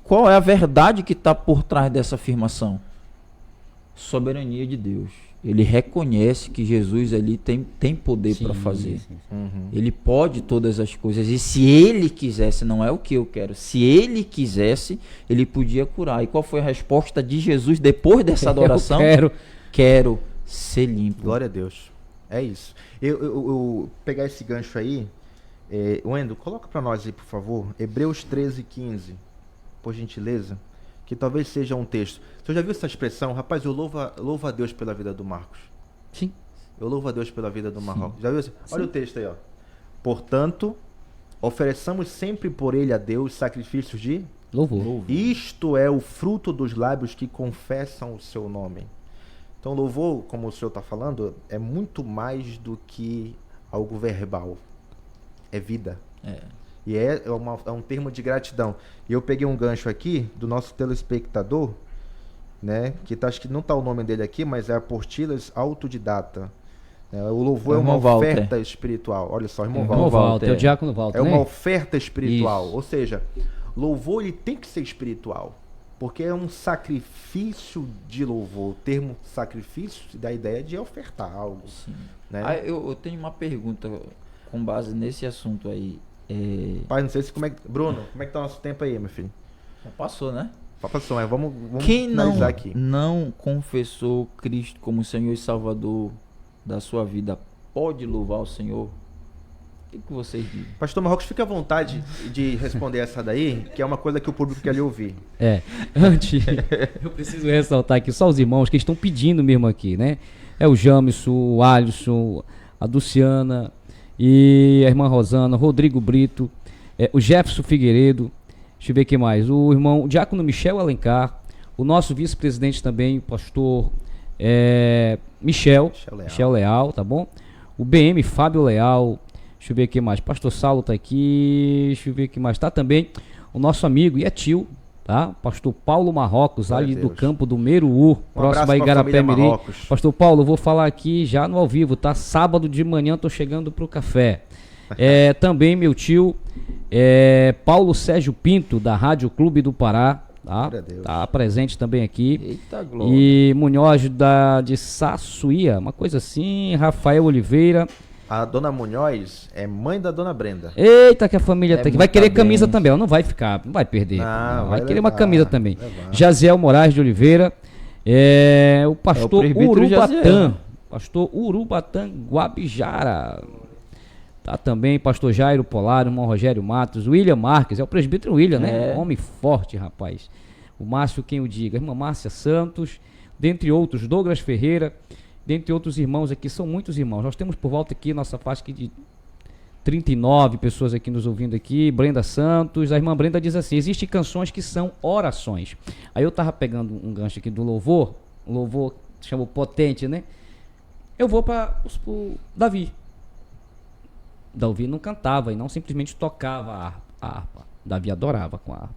qual é a verdade que está por trás dessa afirmação? Soberania de Deus. Ele reconhece que Jesus ali tem poder para fazer. Sim. Ele pode todas as coisas. E se ele quisesse, não é o que eu quero, se ele quisesse, ele podia curar. E qual foi a resposta de Jesus depois dessa adoração? Quero ser limpo. Glória a Deus. É isso. Eu pegar esse gancho aí, Wendel, coloca para nós aí, por favor, Hebreus 13:15, por gentileza, que talvez seja um texto. Você já viu essa expressão? Rapaz, eu louvo a Deus pela vida do Marcos. Sim. Eu louvo a Deus pela vida do Marrocos. Já viu assim? Olha o texto aí, ó. Portanto, ofereçamos sempre por ele a Deus sacrifícios de Louvor. Isto é o fruto dos lábios que confessam o seu nome. Então, louvor, como o senhor está falando, é muito mais do que algo verbal. É vida. E é um termo de gratidão. E eu peguei um gancho aqui do nosso telespectador, né? Que acho que não está o nome dele aqui, mas é Apostilas Autodidata. O louvor é uma oferta espiritual. Olha só, irmão Walter. É o diácono Walter. É uma oferta espiritual. Isso. Ou seja, louvor ele tem que ser espiritual. Porque é um sacrifício de louvor. O termo sacrifício dá a ideia de ofertar algo. Sim. Né? Eu tenho uma pergunta com base nesse assunto aí. Pai, não sei se Bruno, como é que tá o nosso tempo aí, meu filho? Já passou, né? Passou, mas vamos Quem finalizar aqui. não confessou Cristo como Senhor e Salvador da sua vida, pode louvar o Senhor? O que vocês dizem? Pastor Marrocos, fica à vontade de responder essa daí, que é uma coisa que o público quer lhe ouvir. Antes, eu preciso ressaltar aqui só os irmãos que estão pedindo mesmo aqui, né? É o Jamison, o Alisson, a Luciana e a irmã Rosana, Rodrigo Brito, o Jefferson Figueiredo, deixa eu ver quem mais, o irmão o diácono Michel Alencar, o nosso vice-presidente também, o pastor Michel Leal, tá bom? O BM Fábio Leal, deixa eu ver quem mais, pastor Saulo tá aqui, deixa eu ver quem mais, tá também o nosso amigo e tio, tá? Pastor Paulo Marrocos, ali do campo do Meruú, próximo a Igarapé-Mirim. Pastor Paulo, eu vou falar aqui já no ao vivo, tá? Sábado de manhã tô chegando pro café. Também meu tio Paulo Sérgio Pinto, da Rádio Clube do Pará, tá presente também aqui. Eita glória. E Munhoz de Saçuía, uma coisa assim, Rafael Oliveira. A dona Munhoz é mãe da dona Brenda. Eita, que a família tá aqui. Vai querer camisa também, ela não vai ficar, não vai perder. Vai querer uma camisa também. Jaziel Moraes de Oliveira, o pastor Urubatã, pastor Urubatã Guabijara. Tá também pastor Jairo Polar, irmão Rogério Matos, William Marques, é o presbítero William, né? Homem forte, rapaz. O Márcio, quem o diga, irmã Márcia Santos, dentre outros, Douglas Ferreira, dentre outros irmãos aqui, são muitos irmãos. Nós temos por volta aqui, nossa faixa aqui de 39 pessoas aqui nos ouvindo aqui. Brenda Santos, a irmã Brenda diz assim, existem canções que são orações. Aí eu tava pegando um gancho aqui do louvor, o louvor chama potente, né? Eu vou para o Davi. Davi não cantava e não simplesmente tocava a harpa. Davi adorava com a harpa.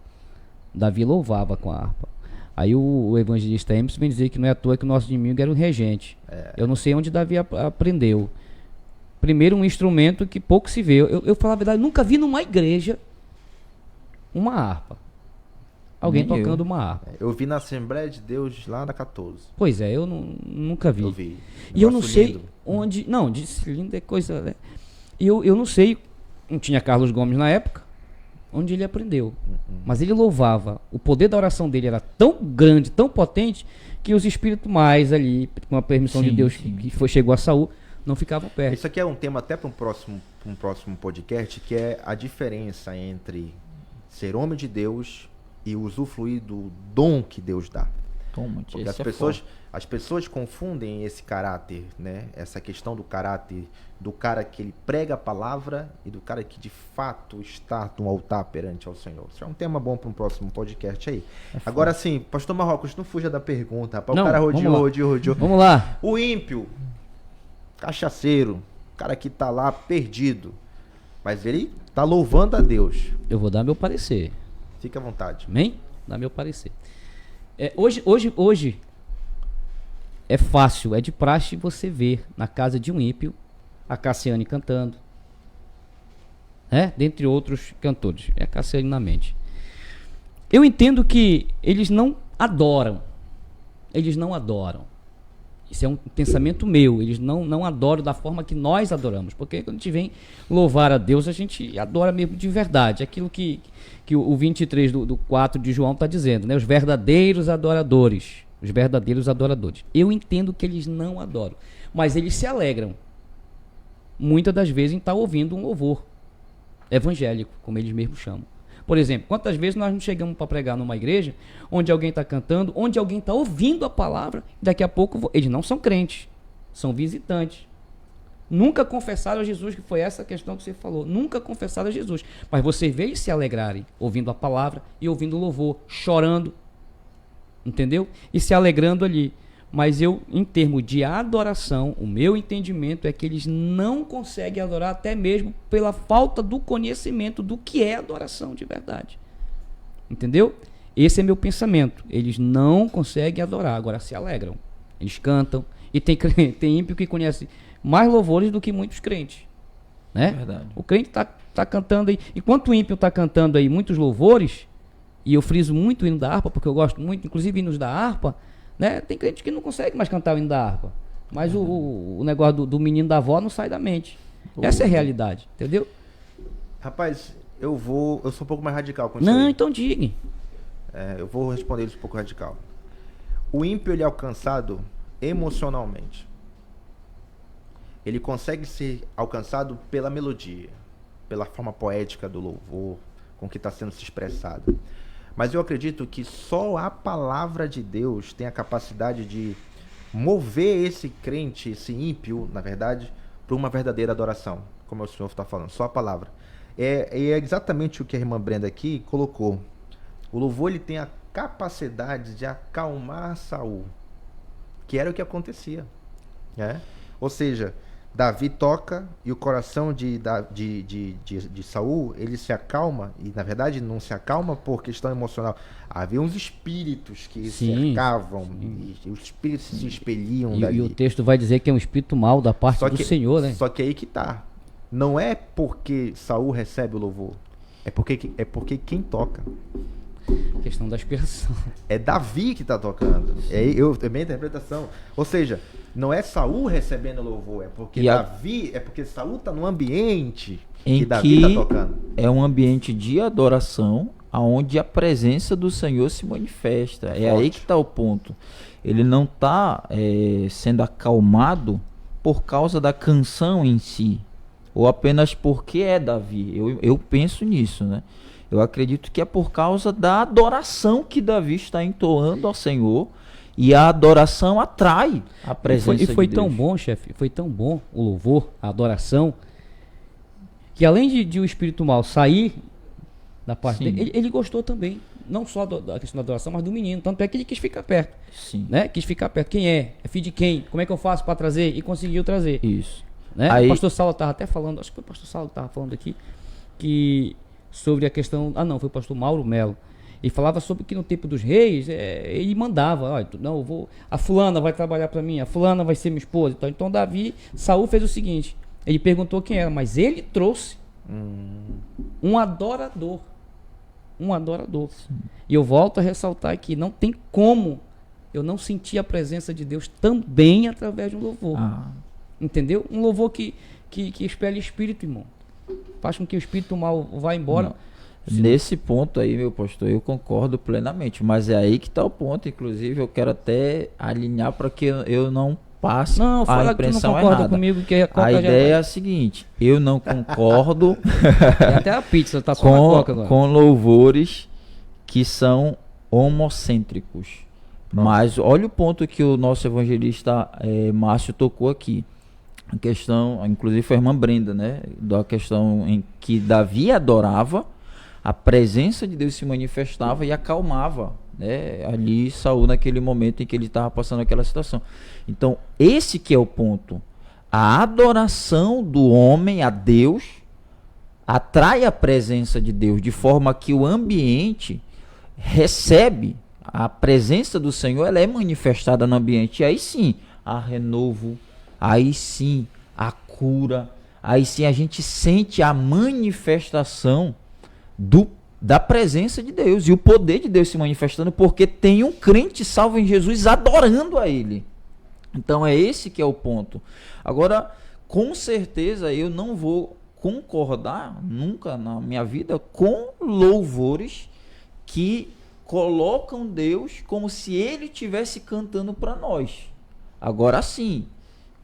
Davi louvava com a harpa. Aí o evangelista Emerson vem dizer que não é à toa que o nosso inimigo era o regente. Eu não sei onde Davi aprendeu. Primeiro, um instrumento que pouco se vê. Eu falo a verdade, nunca vi numa igreja uma harpa. Alguém tocando uma harpa. Eu vi na Assembleia de Deus lá na 14. Pois é, eu nunca vi. Eu vi. E eu não sei onde... Não, de cilindro é coisa... Né? E eu não sei Não tinha Carlos Gomes na época, onde ele aprendeu. Mas ele louvava. O poder da oração dele era tão grande, tão potente, que os espíritos mais ali, com a permissão de Deus que chegou a Saul, não ficavam perto. Isso aqui é um tema até para um próximo podcast, que é a diferença entre ser homem de Deus e usufruir do dom que Deus dá. Porque as pessoas confundem esse caráter, né? Essa questão do caráter do cara que ele prega a palavra e do cara que de fato está no altar perante ao Senhor. Isso é um tema bom para um próximo podcast aí. Agora sim, pastor Marrocos, não fuja da pergunta, rapaz. Não, o cara rodeou. Vamos lá. O ímpio, cachaceiro, o cara que tá lá perdido, mas ele tá louvando a Deus. Eu vou dar meu parecer. Fica à vontade. Amém? Dar meu parecer. Hoje é fácil, é de praxe você ver na casa de um ímpio a Cassiane cantando, dentre outros cantores. É a Cassiane na mente. Eu entendo que eles não adoram. Isso é um pensamento meu. Eles não adoram da forma que nós adoramos. Porque quando a gente vem louvar a Deus, a gente adora mesmo de verdade. Aquilo que o 23 do 4 de João está dizendo, né? Os verdadeiros adoradores. Os verdadeiros adoradores. Eu entendo que eles não adoram. Mas eles se alegram. Muitas das vezes em estar ouvindo um louvor evangélico, como eles mesmos chamam. Por exemplo, quantas vezes nós não chegamos para pregar numa igreja onde alguém está cantando, onde alguém está ouvindo a palavra, daqui a pouco eles não são crentes, são visitantes. Nunca confessaram a Jesus, que foi essa questão que você falou. Nunca confessaram a Jesus. Mas você vê eles se alegrarem, ouvindo a palavra e ouvindo o louvor, chorando, entendeu? E se alegrando ali. Mas eu, em termos de adoração, o meu entendimento é que eles não conseguem adorar, até mesmo pela falta do conhecimento do que é adoração de verdade. Entendeu? Esse é meu pensamento. Eles não conseguem adorar, agora se alegram. Eles cantam. E tem ímpio que conhece mais louvores do que muitos crentes. Né? Verdade. O crente tá cantando aí. Enquanto o ímpio está cantando aí muitos louvores, e eu friso muito o hino da harpa, porque eu gosto muito, inclusive hinos da harpa, né? Tem crente que não consegue mais cantar o hino da harpa. Mas o negócio do menino da avó não sai da mente. Essa é a realidade, entendeu? Rapaz, eu sou um pouco mais radical com isso. Não, aí. então diga. Eu vou responder isso um pouco radical. O ímpio, ele é alcançado emocionalmente. Ele consegue ser alcançado pela melodia, pela forma poética do louvor, com que está sendo se expressado. Mas eu acredito que só a palavra de Deus tem a capacidade de mover esse crente, esse ímpio, na verdade, para uma verdadeira adoração, como o senhor está falando, só a palavra. É exatamente o que a irmã Brenda aqui colocou. O louvor, ele tem a capacidade de acalmar Saul, que era o que acontecia, né? Ou seja, Davi toca e o coração de Saul, ele se acalma, e na verdade não se acalma por questão emocional. Havia uns espíritos que cercavam, e os espíritos se expeliam dali. E o texto vai dizer que é um espírito mau da parte do Senhor, né? Só que aí que tá. Não é porque Saul recebe o louvor, é porque quem toca. Questão da aspiração. É Davi que está tocando. É minha interpretação. Ou seja, não é Saul recebendo louvor, é porque Saul está no ambiente que Davi está tocando. É um ambiente de adoração, onde a presença do Senhor se manifesta. É aí que está o ponto. Ele não está sendo acalmado por causa da canção em si, ou apenas porque é Davi. Eu penso nisso, né? Eu acredito que é por causa da adoração que Davi está entoando ao Senhor, e a adoração atrai a presença de Deus. E foi tão bom, chefe, foi tão bom o louvor, a adoração, que além de o espírito mal sair da parte dele, ele gostou também, não só da questão da adoração, mas do menino, tanto é que ele quis ficar perto. Sim. Né? Quis ficar perto. Quem é? É filho de quem? Como é que eu faço para trazer? E conseguiu trazer. Isso. Né? Aí... O pastor Saulo estava até falando, acho que foi o pastor Saulo que estava falando aqui, que sobre a questão, foi o pastor Mauro Melo, e falava sobre que no tempo dos reis, ele mandava, a fulana vai trabalhar para mim, a fulana vai ser minha esposa, então Saul fez o seguinte, ele perguntou quem era, mas ele trouxe um adorador, e eu volto a ressaltar que não tem como eu não sentir a presença de Deus também através de um louvor, entendeu? Um louvor que espelha espírito, irmão. faz com que o espírito mal vá embora. Não. Nesse ponto aí, meu pastor, eu concordo plenamente, mas é aí que está o ponto. Inclusive, eu quero até alinhar para que eu não passe Não, a fala que tu não impressão concorda errada. comigo, que a Coca A já ideia é vai. a seguinte: eu não concordo É até a pizza, tá só na Coca agora. com louvores que são homocêntricos. Mas olha o ponto que o nosso evangelista Márcio tocou aqui. A questão, inclusive foi a irmã Brenda, né? Da questão em que Davi adorava, a presença de Deus se manifestava e acalmava, né? Ali Saul naquele momento em que ele estava passando aquela situação. Então, esse que é o ponto. A adoração do homem a Deus atrai a presença de Deus, de forma que o ambiente recebe a presença do Senhor, ela é manifestada no ambiente. E aí sim, há renovo, aí sim, a cura, aí sim a gente sente a manifestação da presença de Deus e o poder de Deus se manifestando, porque tem um crente salvo em Jesus adorando a Ele. Então é esse que é o ponto. Agora, com certeza eu não vou concordar nunca na minha vida com louvores que colocam Deus como se Ele estivesse cantando para nós. Agora sim,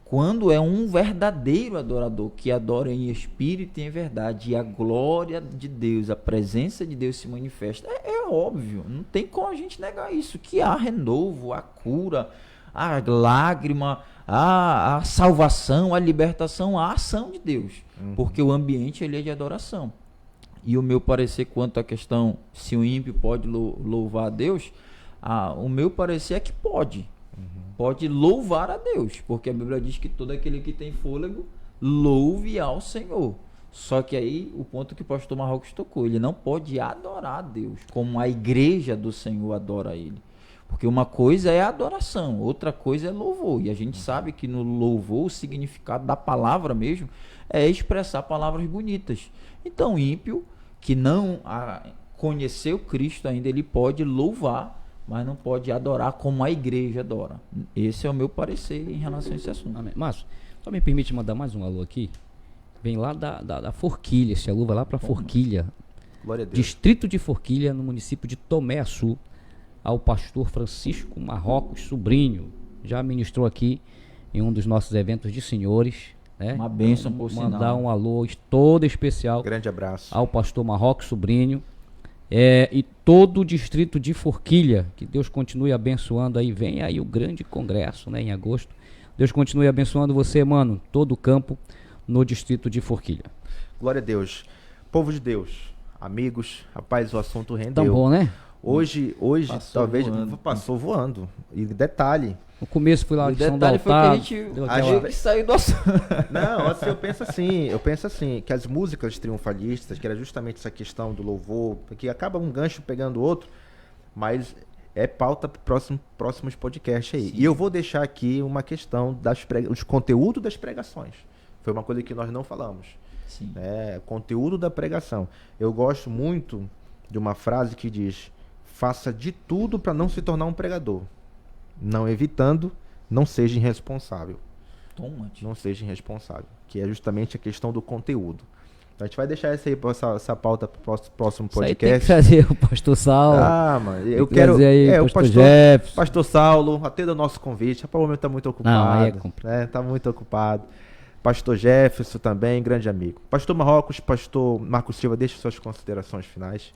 quando é um verdadeiro adorador que adora em espírito e em verdade, e a glória de Deus, a presença de Deus se manifesta, é óbvio, não tem como a gente negar isso, que há renovo, a cura, a lágrima, a salvação, a libertação, a ação de Deus, porque o ambiente ele é de adoração. E o meu parecer quanto à questão se o ímpio pode louvar a Deus, o meu parecer é que pode. Pode louvar a Deus, porque a Bíblia diz que todo aquele que tem fôlego louve ao Senhor. Só que aí o ponto que o pastor Marrocos tocou, ele não pode adorar a Deus como a igreja do Senhor adora a Ele. Porque uma coisa é a adoração, outra coisa é louvor. E a gente sabe que no louvor o significado da palavra mesmo é expressar palavras bonitas. Então o ímpio que não conheceu Cristo ainda, ele pode louvar, mas não pode adorar como a igreja adora. Esse é o meu parecer em relação a esse assunto. Amém. Márcio, só me permite mandar mais um alô aqui. Vem lá da Forquilha, esse alô vai lá para Forquilha. Glória a Deus. Distrito de Forquilha, no município de Tomé Açu, ao pastor Francisco Marrocos Sobrinho. Já ministrou aqui em um dos nossos eventos de senhores. Né? Uma bênção por sinal. Mandar um alô todo especial Grande abraço. ao pastor Marrocos Sobrinho. E todo o distrito de Forquilha, que Deus continue abençoando aí, vem aí o grande congresso, né, em agosto. Deus continue abençoando você, mano, todo o campo no distrito de Forquilha. Glória a Deus. Povo de Deus, amigos, rapaz, o assunto rendeu. Tão bom, né? Hoje Passou talvez voando. passou voando. E detalhe, No começo fui lá O de São detalhe foi que a Daltado, gente deu aquela- achou que saiu do assunto. não, assim, eu penso assim, que as músicas triunfalistas, que era justamente essa questão do louvor, que acaba um gancho pegando o outro, mas é pauta para próximos podcasts aí. Sim. E eu vou deixar aqui uma questão dos conteúdos das pregações. Foi uma coisa que nós não falamos. Sim. Conteúdo da pregação. Eu gosto muito de uma frase que diz: faça de tudo para não se tornar um pregador. Não evitando, não seja irresponsável. Toma, tio. Não seja irresponsável. Que é justamente a questão do conteúdo. Então a gente vai deixar essa pauta para o próximo Isso aí tem que podcast. trazer o pastor Saulo. Mano, eu tem que quero. trazer aí o pastor pastor, Jefferson. pastor Saulo, atenda o nosso convite. Rapaz, o homem está muito ocupado. Não, aí é complicado. Tá muito ocupado. Pastor Jefferson também, grande amigo. Pastor Marrocos, pastor Marcos Silva, deixe suas considerações finais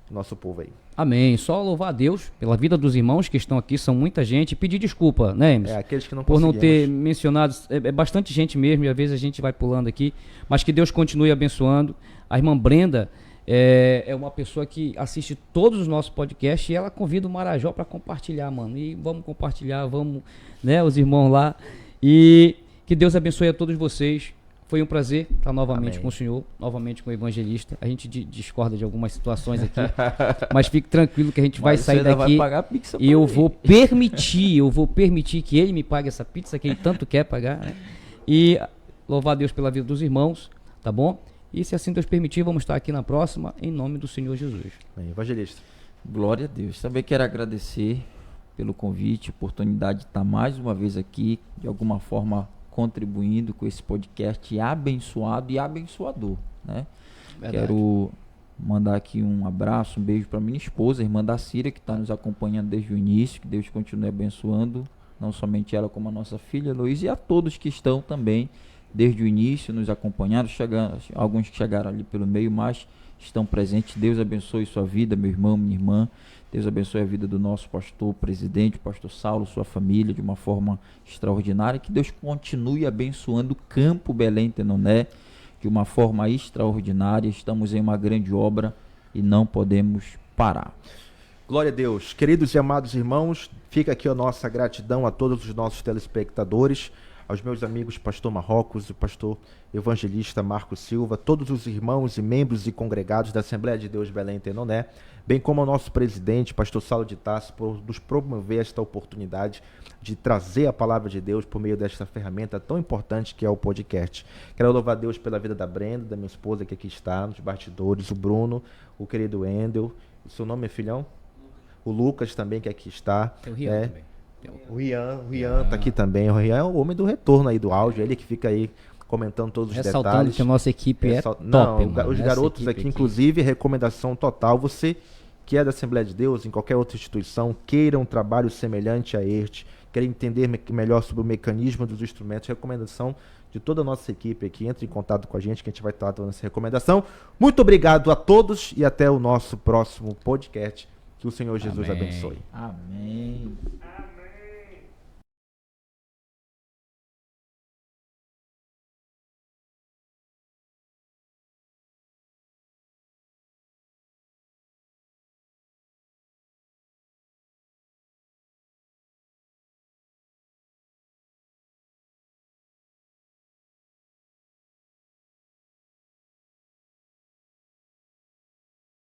do nosso povo aí. Amém. Só louvar a Deus pela vida dos irmãos que estão aqui, são muita gente. E pedir desculpa, né, Emerson? Aqueles que não Por não ter conseguimos. mencionado, é bastante gente mesmo, e às vezes a gente vai pulando aqui, mas que Deus continue abençoando. A irmã Brenda é uma pessoa que assiste todos os nossos podcasts e ela convida o Marajó para compartilhar, mano. E vamos compartilhar, vamos, né, os irmãos lá. E que Deus abençoe a todos vocês. Foi um prazer estar novamente Amém. com o senhor, novamente com o evangelista. A gente discorda de algumas situações aqui, mas fique tranquilo que a gente vai Mas sair você ainda daqui. vai pagar a pizza E eu pra ele. vou permitir que ele me pague essa pizza que ele tanto quer pagar, né? E louvar a Deus pela vida dos irmãos, tá bom? E se assim Deus permitir, vamos estar aqui na próxima, em nome do Senhor Jesus. Bem, evangelista. Glória a Deus. Também quero agradecer pelo convite, oportunidade de estar mais uma vez aqui, de alguma forma contribuindo com esse podcast abençoado e abençoador, né? Verdade. Quero mandar aqui um abraço, um beijo para minha esposa, a irmã Dacira, que está nos acompanhando desde o início. Que Deus continue abençoando, não somente ela, como a nossa filha Luísa, e a todos que estão também desde o início nos acompanhando, alguns que chegaram ali pelo meio, mas estão presentes. Deus abençoe sua vida, meu irmão, minha irmã. Deus abençoe a vida do nosso pastor presidente, o pastor Saulo, sua família, de uma forma extraordinária. Que Deus continue abençoando o Campo Belém Tenoné de uma forma extraordinária. Estamos em uma grande obra e não podemos parar. Glória a Deus. Queridos e amados irmãos, fica aqui a nossa gratidão a todos os nossos telespectadores, aos meus amigos pastor Marrocos, o pastor evangelista Marco Silva, todos os irmãos e membros e congregados da Assembleia de Deus Belém Tenoné, bem como ao nosso presidente, pastor Saulo de Tarso, por nos promover esta oportunidade de trazer a palavra de Deus por meio desta ferramenta tão importante que é o podcast. Quero louvar a Deus pela vida da Brenda, da minha esposa que aqui está nos bastidores, o Bruno, o querido Wendel, o seu nome é filhão? O Lucas também que aqui está. Tem o Rian também. O Rian está aqui também. O Rian é o homem do retorno aí do áudio, ele que fica aí comentando todos os Ressaltando detalhes. que a nossa equipe é top, Não, mano. os Essa garotos equipe aqui, inclusive, recomendação total. Você que é da Assembleia de Deus, em qualquer outra instituição, queira um trabalho semelhante a este, quer entender melhor sobre o mecanismo dos instrumentos, recomendação de toda a nossa equipe aqui. Entre em contato com a gente que a gente vai estar dando essa recomendação. Muito obrigado a todos e até o nosso próximo podcast. Que o Senhor Jesus Amém. abençoe. Amém.